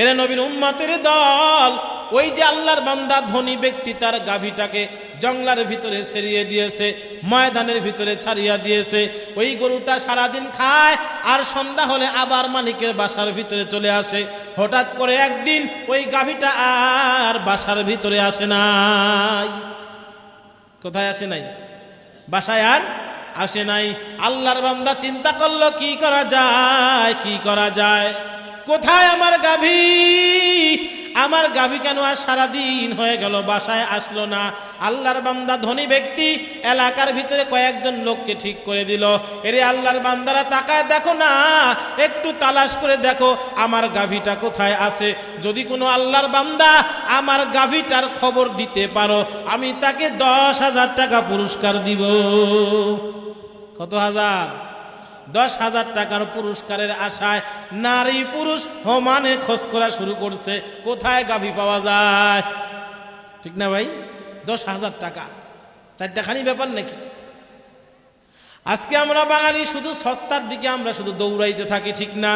[SPEAKER 1] এরে নবীর উম্মতের দল, ওই যে আল্লাহর বান্দা ধনী ব্যক্তি তার গাভীটাকে জঙ্গলের ভিতরে ছেড়িয়ে দিয়েছে, ময়দানের ভিতরে ছাড়িয়া দিয়েছে। ওই গরুটা সারাদিন খায় আর সন্ধ্যা হলে আবার মালিকের বাসার ভিতরে চলে আসে। হঠাৎ করে একদিন ওই গাভীটা আর বাসার ভিতরে আসে নাই। কোথায় আসে নাই? বাসায় আর আসে নাই। আল্লাহর বান্দা চিন্তা করলো, কি করা যায়, কি করা যায়? কোথায় আমার গাভী? আমার গাভী কেন আর সারাদিন হয়ে গেল বাসায় আসলো না? আল্লাহর বান্দা ধনী ব্যক্তি এলাকার ভিতরে কয়েকজন লোককে ঠিক করে দিল, এরে আল্লাহর বান্দারা তাকায় দেখো না, একটু তালাশ করে দেখো আমার গাভীটা কোথায় আছে। যদি কোনো আল্লাহর বান্দা আমার গাভীটার খবর দিতে পারো, আমি তাকে 10,000 টাকা পুরস্কার দিব। কত হাজার? 10,000 টাকার পুরস্কারের আশায় নারী পুরুষ সমানে খোঁজ করা শুরু করছে, কোথায় গাভী পাওয়া যায়। ঠিক না ভাই? 10,000 টাকা, 4টাখানি ব্যাপার নাকি? আজকে আমরা বাঙালি শুধু সস্তার দিকে আমরা শুধু দৌড়াইতে থাকি, ঠিক না?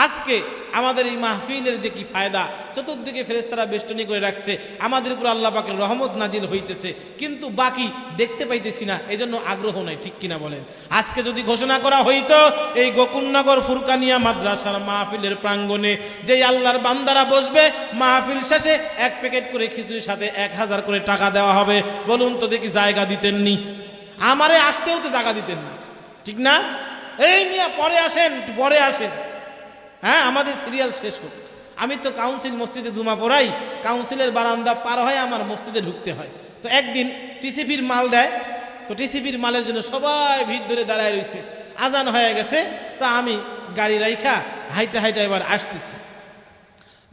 [SPEAKER 1] আজকে আমাদের এই মাহফিলের যে কি ফায়দা, চতুর্দিকে ফেরেশতারা বেষ্টনী করে রাখছে, আমাদের উপর আল্লাহ পাকের রহমত নাজিল হইতেছে, কিন্তু বাকি দেখতে পাইতেছি না, এজন্য আগ্রহ নাই। ঠিক কিনা বলেন? আজকে যদি ঘোষণা করা হইতো এই গোকুলনগর ফুরকানিয়া মাদ্রাসার মাহফিলের প্রাঙ্গণে যেই আল্লাহর বান্দারা বসবে, মাহফিল শেষে 1 প্যাকেট করে খিচুড়ির সাথে 1000 করে টাকা দেওয়া হবে, বলুন তো দেখি জায়গা দিতেননি? আমারে আসতেও তো জায়গা দিতেন না, ঠিক না? এই মিয়া পরে আসেন, পরে আসেন, হ্যাঁ আমাদের সিরিয়াল শেষ হোক। আমি তো কাউন্সিল মসজিদে জুমা পড়াই, কাউন্সিলের বারান্দা পার হয়ে আমার মসজিদে ঢুকতে হয়। তো একদিন টিসিপির মাল দেয়, তো টিসিবির মালের জন্য সবাই ভিড় ধরে দাঁড়ায় রয়েছে, আজান হয়ে গেছে। তা আমি গাড়ি রাইখা হাইটা হাইটা এবার আসতেছি,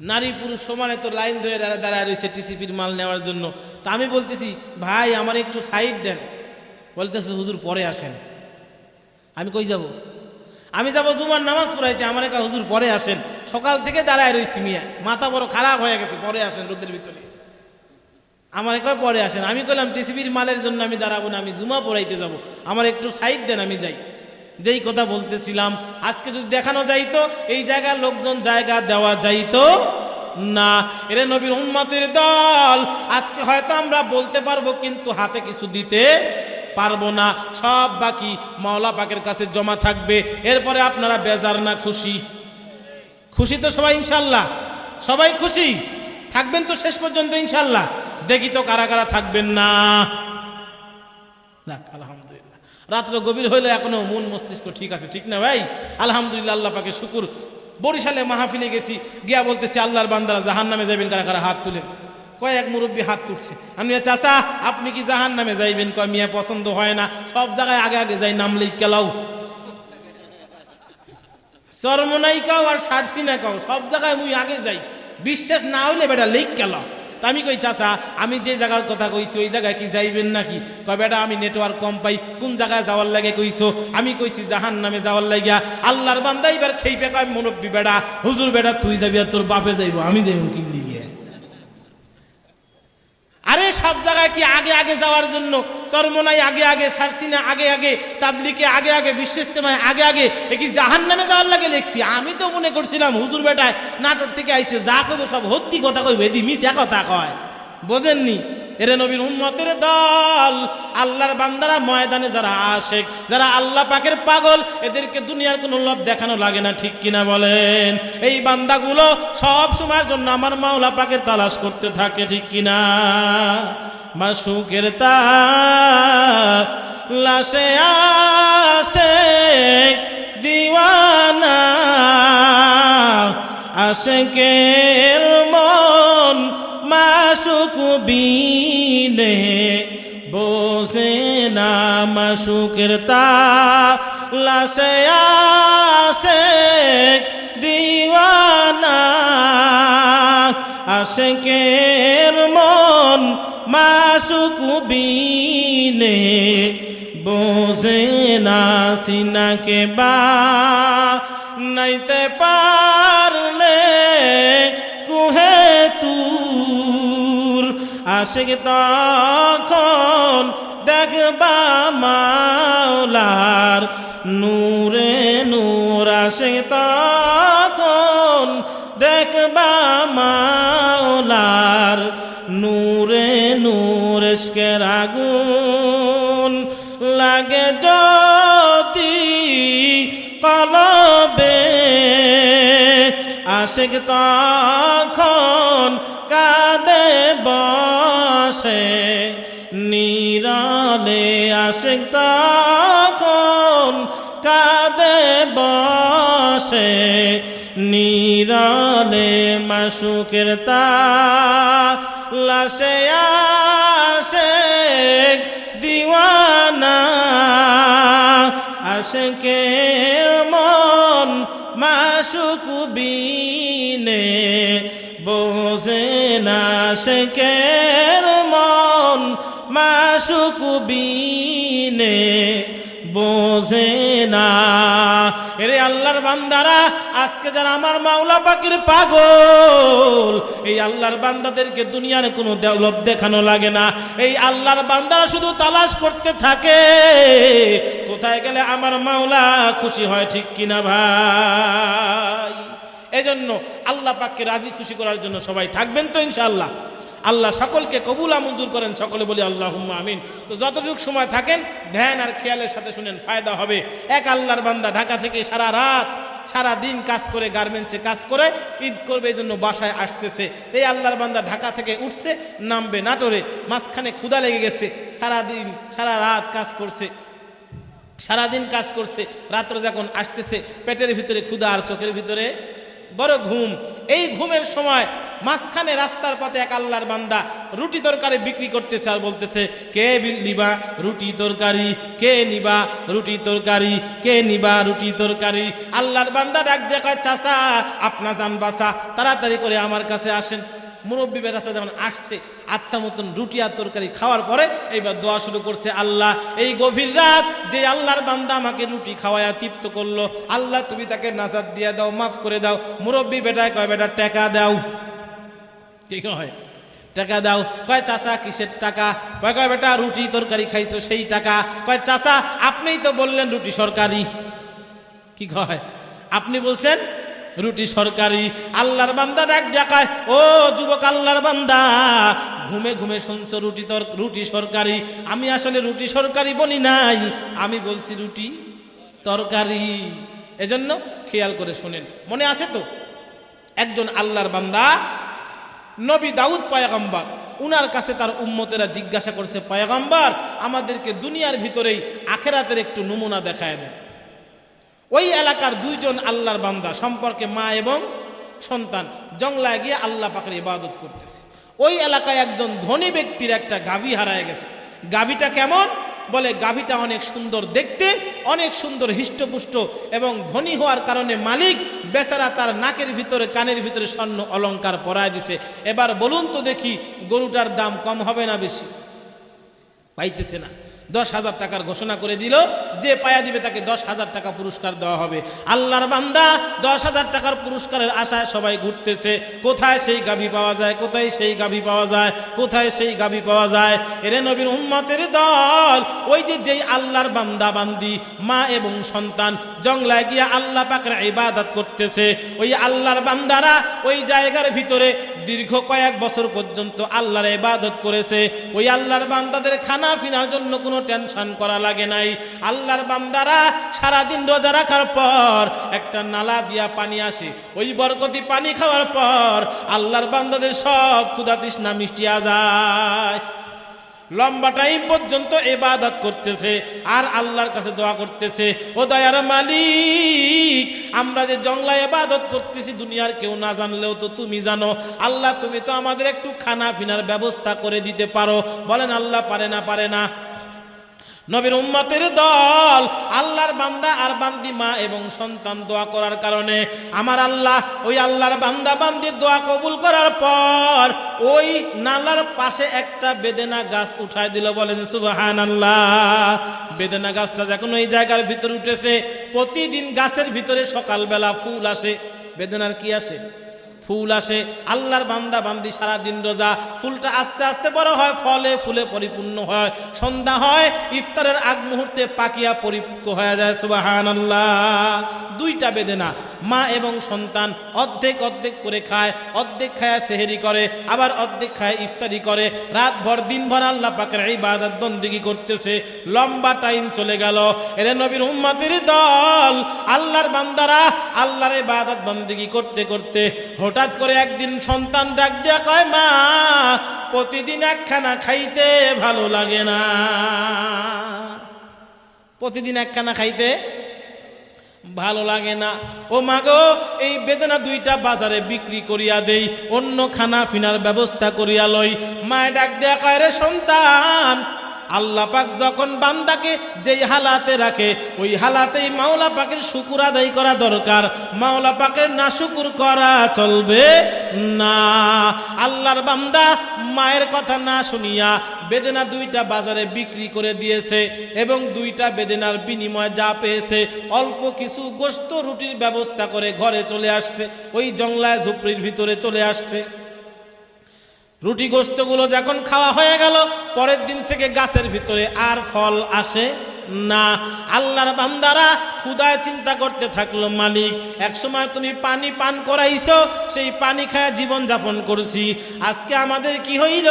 [SPEAKER 1] নারী পুরুষ সমানে তো লাইন ধরে দাঁড়ায় রয়েছে টিসিবির মাল নেওয়ার জন্য। তা আমি বলতেছি, ভাই আমার একটু সাইড দেন। বলতেছে, হুজুর পরে আসেন। আমি কই যাব? আমি যাব জুমার নামাজ পড়াইতে, আমার একা হুজুর পরে আসেন। সকাল থেকে দাঁড়ায় রয়েছি মিয়া, মাথা বড় খারাপ হয়ে গেছে, পরে আসেন রোদের ভিতরে। আমার কয় পরে আসেন। আমি কইলাম টিসিবির মালের জন্য আমি দাঁড়াবো না, আমি জুমা পড়াইতে যাব, আমার একটু সাইড দেন, আমি যাই। যেই কথা বলতেছিলাম, আজকে যদি দেখানো যাইতো এই জায়গার লোকজন জায়গা দেওয়া যাইতো না। এরে নবীর উম্মতের দল, আজকে হয়তো আমরা বলতে পারবো কিন্তু হাতে কিছু দিতে পারবো না, সব বাকি মাওলা পাকের কাছে জমা থাকবে। এরপরে আপনারা বেজার না খুশি? খুশি তো সবাই ইনশাল্লাহ? সবাই খুশি থাকবেন তো শেষ পর্যন্ত ইনশাল্লাহ? দেখি তো কারা কারা থাকবেন না। দেখ আলহামদুলিল্লাহ, রাত্র গভীর হইলে এখনো মন মস্তিষ্ক ঠিক আছে, ঠিক না ভাই? আলহামদুলিল্লাহ, আল্লাহ পাকে শুকুর। বরিশালে মাহফিলে গেছি, গিয়া বলতেছি আল্লাহর বান্দারা জাহান নামে যাবেন কারা কারা, হাত তুলেন। কয়েক মুরব্বী হাত তুলছে। আমি, চাচা আপনি কি জাহান নামে যাইবেন? কয় মিয়া পছন্দ হয় না, সব জায়গায় আগে আগে যাই, নাম লিখাও, চরমনাই কাও আর সারসিনা কাও, সব জায়গায় মুই আগে যাই, বিশ্বাস না হইলে বেটা লিখ খেলাও। তা আমি কই, চাচা আমি যে জায়গার কথা কইছি ওই জায়গায় কি যাইবেন নাকি? কয় বেটা আমি নেটওয়ার্ক কম পাই, কোন জায়গায় যাওয়ার লাগে কইছো? আমি কইছি জাহান নামে যাওয়ার লাগিয়া। আল্লাহর বান্দা এবার খেইপে কয়, মুরব্বী বেটা, হুজুর বেটা তুই যাবি আর তোর বাপে যাইবো, আমি যাইব কি লিগে? আরে সব জায়গায় কি আগে আগে যাওয়ার জন্য? চরমনাই আগে আগে, সারসিনা আগে আগে, তাবলিকে আগে আগে, বিশ্ব ইস্তেমায় আগে আগে, এ কি জাহান নামে যাওয়ার লাগে লিখছি? আমি তো মনে করছিলাম হুজুর বেটায় নাটক থেকে আইছে, যা কইব সব হত্যি কথা কইবে, এদি মিছা কথা কয়। বোঝেননি? এরে নবীর উম্মতের দল, আল্লাহর বান্দারা ময়দানে যারা আশেক, যারা আল্লাহ পাকের পাগল, এদেরকে দুনিয়ার কোনো লোভ দেখানো লাগে না, ঠিক কিনা বলেন? এই বান্দাগুলো সব সময়ের জন্য আমার মাওলা পাকের তালাশ করতে থাকে, ঠিক কিনা? মাসুকের তালাশে আশেক দিওয়ানা, আশেকের মন মাসুক বিনে বসে না। মাসুকের তালাশে আশেক দিওয়ানা, আশেকের মন মাসুক বিনে বসে না। সিনাকে বা নাইতে পারলে কুহে তুর, আশিক তখন দেখবা মাওলার নূরে নূর, আশিক তখন দেখবা মাওলার নূরে নূর। ইশকের আগুন লাগে যদি কলবে, আশিক তখন কাঁদে বসে নীরলে, আশিক তখন কাঁদে বসে নীরলে। মাসুকের তালাশে আশেক দিওয়ানা, আশেকের মন মাসুক বিনে বোঝে না। আশেকের মন মাসুক বিনে বোঝে না। এরে আল্লাহর বান্দারা, আজকে যারা আমার মাওলা পাকের পাগল, এই আল্লাহর বান্দাদেরকে দুনিয়ার কোনো লোভ দেখানো লাগে না। এই আল্লাহর বান্দারা শুধু তালাশ করতে থাকে কোথায় গেলে আমার মাওলা খুশি হয়, ঠিক কিনা ভাই? এজন্য আল্লাহ পাককে রাজি খুশি করার জন্য সবাই থাকবেন তো ইনশাআল্লাহ? আল্লাহ সকলকে কবুল মঞ্জুর করেন, সকলে বলি আল্লাহুম্মা আমিন। তো যতটুকু সময় থাকেন ধ্যান আর খেয়ালের সাথে শুনেন, ফায়দা হবে। এক আল্লাহর বান্দা ঢাকা থেকে সারা রাত সারা দিন কাজ করে, গার্মেন্টসে কাজ করে, ঈদ করবে এই জন্য বাসায় আসতেছে। এই আল্লাহর বান্দা ঢাকা থেকে উঠছে, নামবে নাটোরে, মাঝখানে ক্ষুধা লেগে গেছে, সারাদিন সারা রাত কাজ করছে, সারাদিন কাজ করছে, রাত্র যখন আসতেছে পেটের ভিতরে ক্ষুধা আর চোখের ভিতরে বড় ঘুম। এই ঘুমের সময় মাঝখানে রাস্তার পথে এক আল্লাহর বান্দা রুটি তরকারি বিক্রি করতেছে আর বলতেছে, কে নিবা রুটি তরকারি, কে নিবা রুটি তরকারি, কে নিবা রুটি তরকারি। আল্লাহর বান্দা ডাক দিয়ে কয়, চাচা আপনা জান বাসা, তাড়াতাড়ি করে আমার কাছে আসেন। মুরব্বী বেরাসা যেমন আসছে, আচ্ছা মতন রুটি আর তরকারি খাওয়ার পরে এইবার দোয়া শুরু করছে, আল্লাহ এই গভীর রাত যে আল্লাহর বান্দা আমাকে রুটি খাওয়ায়া তৃপ্ত করলো, আল্লাহ তুমি তাকে নাজাত দিয়ে দাও, মাফ করে দাও। মুরব্বী বেটায় কয়, বেটা টাকা দাও। ঠিক হয়, টাকা দাও। কয় চাচা কিসের টাকা? কয় বেটা রুটি তরকারি খাইছো সেই টাকা। কয় চাচা আপনিই তো বললেন রুটি সরকারি। কি কয়? আপনি বলছেন রুটি সরকারি। আল্লাহর বান্দা ডাক দেখায়, ও যুবক আল্লাহর বান্দা, ঘুমে ঘুমে শুনছো রুটি সরকারি। আমি আসলে রুটি সরকারি বলি নাই, আমি বলছি রুটি তরকারি। এজন্য খেয়াল করে শোনেন। মনে আছে তো একজন আল্লাহর বান্দা নবী দাউদ পয়গম্বর, উনার কাছে তার উম্মতেরা জিজ্ঞাসা করছে, পয়গম্বর আমাদেরকে দুনিয়ার ভিতরেই আখেরাতের একটু নমুনা দেখায় দেন। ওই এলাকার দুইজন আল্লাহর বান্দা সম্পর্কে মা এবং সন্তান জংলায় গিয়ে আল্লাহ পাকের ইবাদত করতেছে। ওই এলাকায় একজন ধনী ব্যক্তির একটা গাভী হারায় গেছে। গাভীটা কেমন? বলে গাভীটা অনেক সুন্দর দেখতে, অনেক সুন্দর হিষ্টপুষ্ট, এবং ধনী হওয়ার কারণে মালিক বেচারা তার নাকের ভিতরে কানের ভিতরে স্বর্ণ অলংকার পরায় দিছে। এবার বলুন তো দেখি গরুটার দাম কম হবে না বেশি? পাইতেছে না। 10,000 টাকার ঘোষণা করে দিল, যে পায়া দিবে তাকে 10,000 টাকা পুরস্কার দেওয়া হবে। আল্লাহর বান্দা 10,000 টাকার পুরস্কারের আশায় সবাই ঘুরতেছে, কোথায় সেই গাভী পাওয়া যায়, কোথায় সেই গাভী পাওয়া যায়, কোথায় সেই গাভী পাওয়া যায়। এরে নবীর উম্মতের দল, ওই যে যেই আল্লাহর বান্দা বান্দি মা এবং সন্তান জংলায় গিয়া আল্লাহ পাকের ইবাদত করতেছে, ওই আল্লাহর বান্দারা ওই জায়গার ভিতরে দীর্ঘ কয়েক বছর পর্যন্ত আল্লাহর ইবাদত করেছে। ওই আল্লাহর বান্দাদের খানা পিনার জন্য কোনো টেনশন করা লাগে নাই। আল্লাহর বান্দারা সারাদিন রোজা রাখার পর একটা নালা দিয়া পানি আসে, ওই বরকতি পানি খাওয়ার পর আল্লাহর বান্দাদের সব ক্ষুধা তৃষ্ণা মিটিয়া যায়। লম্বা টাইম পর্যন্ত ইবাদত করতেছে আর আল্লাহর কাছে দোয়া করতেছে, ও দয়ার মালিক, আমরা যে জংলায় ইবাদত করতেছি দুনিয়ার কেউ না জানলেও তো তুমি জানো। আল্লাহ তুমি তো আমাদের একটু খানা পিনার ব্যবস্থা করে দিতে পারো। বলেন আল্লাহ পারে না? পারে না? নবীর উম্মতের দল আল্লাহর বান্দা আর বান্দি মা এবং সন্তান দোয়া করার কারণে আমার আল্লাহ ওই আল্লাহর বান্দা বান্দির দোয়া কবুল করার পর ওই নালার পাশে একটা বেদেনা গাছ উঠায় দিল। বলেন সুবহানাল্লাহ। বেদেনা গাছটা যখন ওই জায়গার ভিতরে উঠেছে, প্রতিদিন গাছের ভিতরে সকালবেলা ফুল আসে। বেদেনার কি আসে? ফুল আসে। আল্লাহর বান্দা বান্দি সারাদিন রোজা, ফুলটা আস্তে আস্তে বড় হয়, ফলে ফুলে পরিপূর্ণ হয়। সন্ধ্যা হয়, ইফতারের আগ মুহূর্তে পাকিয়া পরিপক্ক হয়ে যায়। সুবহানাল্লাহ। দুইটা বেদেনা, মা এবং সন্তান অর্ধেক অর্ধেক করে খায়, অর্ধেক খায় সেহেরি করে, আবার অর্ধেক খায় ইফতারি করে। রাত ভর দিন ভর আল্লাহ পাকের ইবাদত বন্দেগী করতেছে। লম্বা টাইম চলে গেল। এরে নবীর উম্মতের দল আল্লাহর বান্দারা আল্লাহর ইবাদত বন্দেগী করতে করতে হঠাৎ করে একদিন সন্তান ডাক দিয়া কয়, মা প্রতিদিন একখানা খাইতে ভালো লাগে না। প্রতিদিন একখানা খাইতে ভালো লাগে না। ও মা গো, এই বেদনা দুইটা বাজারে বিক্রি করিয়া দেই, অন্য খানা ফিনার ব্যবস্থা করিয়া লই। মায় ডাক দেয়া কয়, রে সন্তান, আল্লাহ পাক যখন বান্দাকে যেই হালাতে রাখে ওই হালাতেই মাওলা পাকের শুকুর আদায় করা দরকার। মাওলা পাকের নাশুকুর করা চলবে না। আল্লাহর বান্দা মায়ের কথা না শুনিয়া বেদেনা দুইটা বাজারে বিক্রি করে দিয়েছে এবং দুইটা বেদেনার বিনিময়ে যা পেয়েছে অল্প কিছু গোশত রুটির ব্যবস্থা করে ঘরে চলে আসছে। ওই জংলায় ঝুপড়ির ভিতরে চলে আসছে। রুটি গোশতগুলো যখন খাওয়া হয়ে গেল, পরের দিন থেকে গাছের ভিতরে আর ফল আসে না। আল্লাহর বান্দারা ক্ষুধায় চিন্তা করতে থাকলো, মালিক একসময় তুমি পানি পান করাইছো, সেই পানি খায় জীবন যাপন করছি, আজকে আমাদের কি হইল?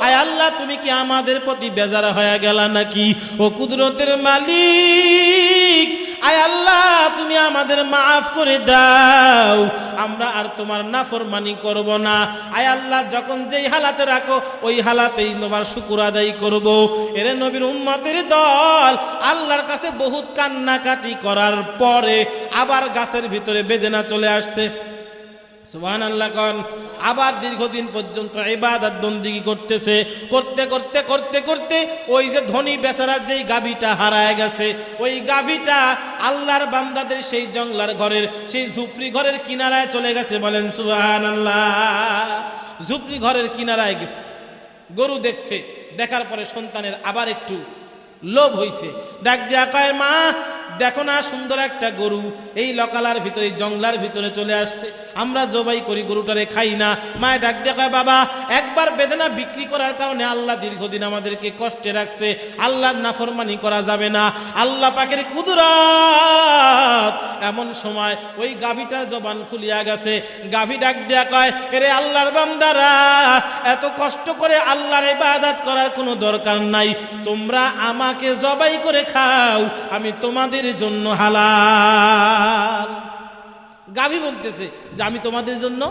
[SPEAKER 1] আয় আল্লাহ, তুমি কি আমাদের প্রতি বেজার হয়ে গেলা নাকি? ও কুদরতের মালিক, আয় আল্লাহ, তুমি আমাদের মাফ করে দাও, আমরা আর তোমার নাফরমানি করব না। আয় আল্লাহ, যখন যেই হালাতে রাখো ওই হালাতেই তোমার শুকর আদায় করব। এরে নবীর উম্মতের দল আল্লাহর কাছে বহুত কান্নাকাটি করার পরে আবার গাছের ভিতরে বেদেনা চলে আসছে। সুবহানাল্লাহ কোন। আবার দীর্ঘদিন পর্যন্ত ইবাদত বন্দেগী করতেছে, করতে করতে করতে করতে ওই যে ধনী বেচারার যেই গাভীটা হারায় গেছে, ওই গাভীটা আল্লাহর বান্দাদের সেই জঙ্গলার ঘরের সেই ঝুপড়ি ঘরের কিনারায় চলে গেছে। বলেন সুবহানাল্লাহ। ঝুপড়ি ঘরের কিনারায় গেছে, গরু দেখছে, দেখার পরে সন্তানের আবার একটু লোভ হইছে, ডাক দিয়া কয়, মা দেখো না সুন্দর একটা গরু এই লকালার ভিতরে জঙ্গলার ভিতরে চলে আসছে, আমরা জবাই করি গরুটারে খাই না। মায় ডাক দিয়া কয়, বাবা একবার বেদনা বিক্রি করার কারণে আল্লাহ দীর্ঘদিন আমাদেরকে কষ্টে রাখছে, আল্লাহর নাফরমানি করা যাবে না, আল্লাহ পাকের কুদরত। এমন সময় ওই গাভীটার জবান খুলিয়া গেছে, গাভী ডাক দিয়া কয়, এরে আল্লাহর বান্দারা, এত কষ্ট করে আল্লাহর ইবাদত করার কোনো দরকার নাই, তোমরা আমাকে জবাই করে খাও, আমি তোমাদের জন্য হালাল। গাভী বলতেছে যে আমি তোমাদের জন্য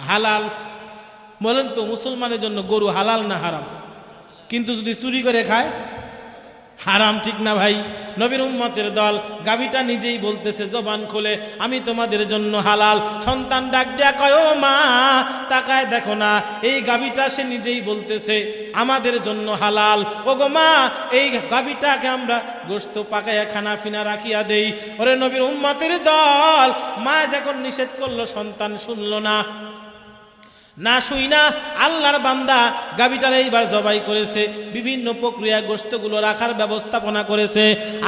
[SPEAKER 1] হালাল। বলেন তো মুসলমানের জন্য গরু হালাল না হারাম? কিন্তু যদি চুরি করে খায় হারাম, ঠিক না ভাই? নবীর উম্মতের দল গাভীটা নিজেই বলতেছে জবান খুলে, আমি তোমাদের জন্য হালাল। সন্তান ডাক দেয়া কয়, ও মা তাকায় দেখো না, এই গাভীটা সে নিজেই বলতেছে আমাদের জন্য হালাল। ও গো মা, এই গাভীটাকে আমরা গোশত পাকাইয়া খানা ফিনা রাখিয়া দেই। ওরে নবীর উম্মতের দল, মা যখন নিষেধ করলো সন্তান শুনলো না, না শুই না আল্লাহর বান্দা গাভীটারে এইবার জবাই করেছে, বিভিন্ন প্রক্রিয়া গোশতগুলো রাখার ব্যবস্থাপনা করেছে,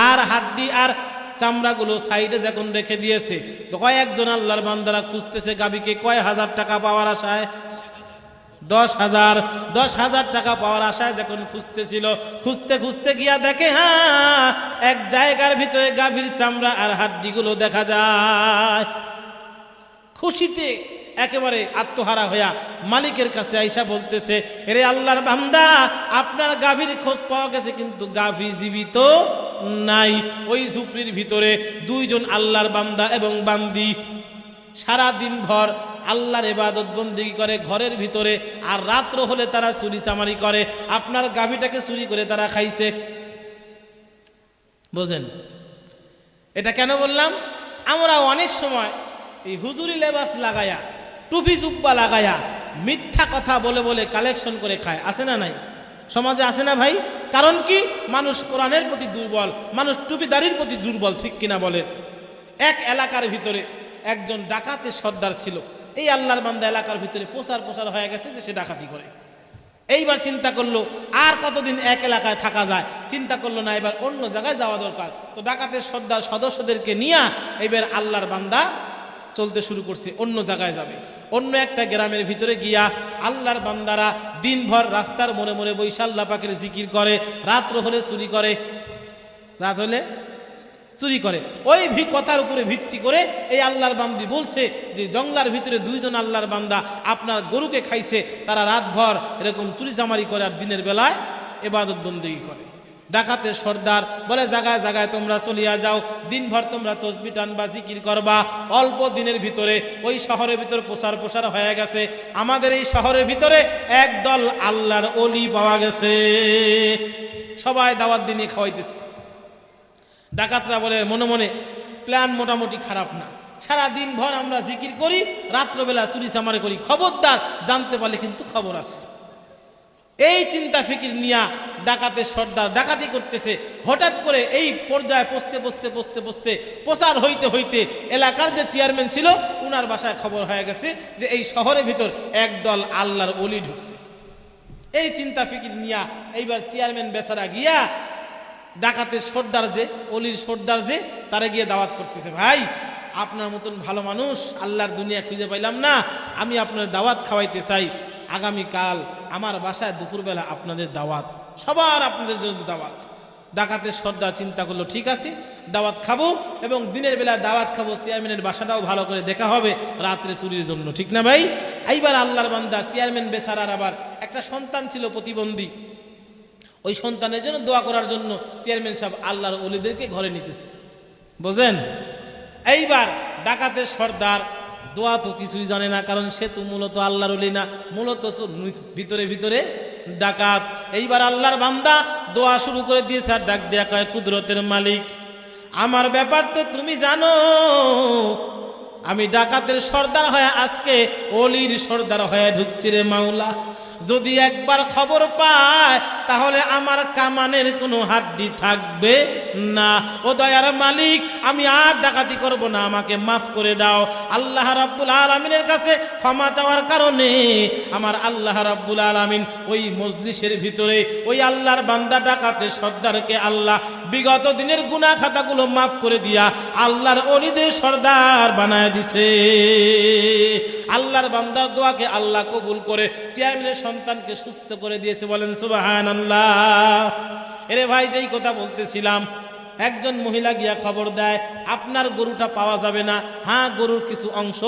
[SPEAKER 1] আর হাড্ডি আর চামড়াগুলো সাইডে যখন রেখে দিয়েছে, তো কয়েকজন আল্লাহর বান্দারা খুঁজতেছে গাভীকে কয় হাজার টাকা পাওয়ার আশায়, 10,000 টাকা পাওয়ার আশায় যখন খুঁজতেছিল, খুঁজতে খুঁজতে গিয়া দেখে হ্যাঁ এক জায়গার ভিতরে গাভীর চামড়া আর হাড্ডিগুলো দেখা যায়। খুশিতে একেবারে আত্মহারা হইয়া মালিকের কাছে আইসা বলতেছে, এরে আল্লাহর বান্দা, আপনার গাভীর খোঁজ পাওয়া গেছে কিন্তু গাভী জীবিত নাই। ওই ঝুপড়ির ভিতরে দুইজন আল্লাহর বান্দা এবং বান্দি সারা দিন ভর আল্লাহর ইবাদত বন্দেগী করে ঘরের ভিতরে, আর রাত্র হলে তারা চুরি চামারি করে, আপনার গাভীটাকে চুরি করে তারা খাইছে। বোঝেন এটা কেন বললাম? আমরা অনেক সময় এই হুজুরি লেবাস লাগায়া, টুপি জুব্বা লাগায়া মিথ্যা কথা বলে বলে কালেকশন করে খায়, আছে না নাই? সমাজে আছে না ভাই? কারণ কি? মানুষ কোরআনের প্রতি দুর্বল, মানুষ টুপিদারির প্রতি দুর্বল, ঠিক কিনা বলে? এক এলাকার ভিতরে একজন ডাকাতের সর্দার ছিল। এই আল্লাহর বান্দা এলাকার ভিতরে প্রচার হয়ে গেছে যে সে ডাকাতি করে। এইবার চিন্তা করলো আর কতদিন এক এলাকায় থাকা যায়, চিন্তা করলো না এবার অন্য জায়গায় যাওয়া দরকার। তো ডাকাতের সর্দার সদস্যদেরকে নিয়ে এবার আল্লাহর বান্দা চলতে শুরু করছে, অন্য জায়গায় যাবে। অন্য একটা গ্রামের ভিতরে গিয়া আল্লাহর বান্দারা দিনভর রাস্তার মোড়ে মোড়ে বৈশা আল্লাহ পাকের জিকির করে, রাত্র হলে চুরি করে, রাত হলে চুরি করে। ওই কথার উপরে ভিত্তি করে এই আল্লাহর বান্দি বলছে যে জঙ্গলার ভিতরে দুইজন আল্লাহর বান্দা আপনার গরুকে খাইছে, তারা রাতভর এরকম চুরি চামারি করে আর দিনের বেলায় ইবাদত বন্দেগী করে। ডাকাতের সর্দার বলে, জায়গায় জায়গায় তোমরা চলিয়া যাও, দিনভর তোমরা তসবিহ টানবা, জিকির করবা। অল্প দিনের ভিতরে ওই শহরের ভিতরে প্রসার হয়ে গেছে। আমাদের এই শহরের ভিতরে একদল আল্লাহর ওলি পাওয়া গেছে, সবাই দাওয়াত দিয়ে খাওয়াইতেছে। ডাকাতরা বলে মনে মনে, প্ল্যান মোটামুটি খারাপ না, সারা দিন ভর আমরা জিকির করি, রাত্রবেলা চুরি চামারি করি, খবরদার জানতে পারলে কিন্তু খবর আছে। এই চিন্তা ফিকির নিয়া ডাকাতের সর্দার ডাকাতি করতেছে। হঠাৎ করে এই পর্যায়ে পৌঁছতে প্রচার হইতে হইতে এলাকার যে চেয়ারম্যান ছিল উনার বাসায় খবর হয়ে গেছে যে এই শহরের ভিতর একদল আল্লাহর ওলি ঢুকছে। এই চিন্তা ফিকির নিয়া এইবার চেয়ারম্যান বেচারা গিয়া ডাকাতের সর্দার যে অলির সর্দার যে তারা গিয়ে দাওয়াত করতেছে, ভাই আপনার মতন ভালো মানুষ আল্লাহর দুনিয়া খুঁজে পাইলাম না, আমি আপনার দাওয়াত খাওয়াইতে চাই। আগামীকাল আমার বাসায় দুপুরবেলা আপনাদের দাওয়াত, সবার আপনাদের জন্য দাওয়াত। ডাকাতের সর্দার চিন্তা করলো, ঠিক আছে দাওয়াত খাবো, এবং দিনের বেলা দাওয়াত খাবো, চেয়ারম্যানের বাসাটাও ভালো করে দেখা হবে রাত্রে চুরির জন্য, ঠিক না ভাই? এইবার আল্লাহর বান্দা চেয়ারম্যান বেচারার আবার একটা সন্তান ছিল প্রতিবন্ধী, ওই সন্তানের জন্য দোয়া করার জন্য চেয়ারম্যান সাহেব আল্লাহর ওলিদেরকে ঘরে নিতেছে, বোঝেন? এইবার ডাকাতের সর্দার দোয়া তো কিছুই জানে না, কারণ সে তো মূলত আল্লাহর ওলি না, মূলত ভিতরে ভিতরে ডাকাত। এইবার আল্লাহর বান্দা দোয়া শুরু করে দিয়েছে আর ডাক দেয়া কয়, কুদরতের মালিক আমার ব্যাপার তো তুমি জানো, আমি ডাকাতের সর্দার হয়ে আজকে অলির সর্দার হয়ে ঢুকছি রে মাওলা। যদি একবার খবর পায় তাহলে আমার কামানের কোনো হাড্ডি থাকবে না। ও দয়ার মালিক, আমি আর ডাকাতি করব না, আমাকে মাফ করে দাও। আল্লাহ রাব্বুল আলামিনের কাছে ক্ষমা চাওয়ার কারণে আমার আল্লাহ রাব্বুল আলামিন ওই মজলিসের ভিতরে ওই আল্লাহর বান্দা ডাকাতের সর্দারকে আল্লাহ বিগত দিনের গুনাহ খাতাগুলো মাফ করে দিয়া আল্লাহর ওলিদের সর্দার বানায় দিছে। আল্লাহর বান্দার দোয়াকে আল্লাহ কবুল করে চেয়ারম্যানের সন্তানকে সুস্থ করে দিয়েছে। বলেন সুবহানাল্লাহ। এরে ভাই, যেই কথা বলতেছিলাম, একজন মহিলা গিয়া খবর দেয় আপনার গরুটা পাওয়া যাবে না। হ্যাঁ, গরুর কিছু অংশ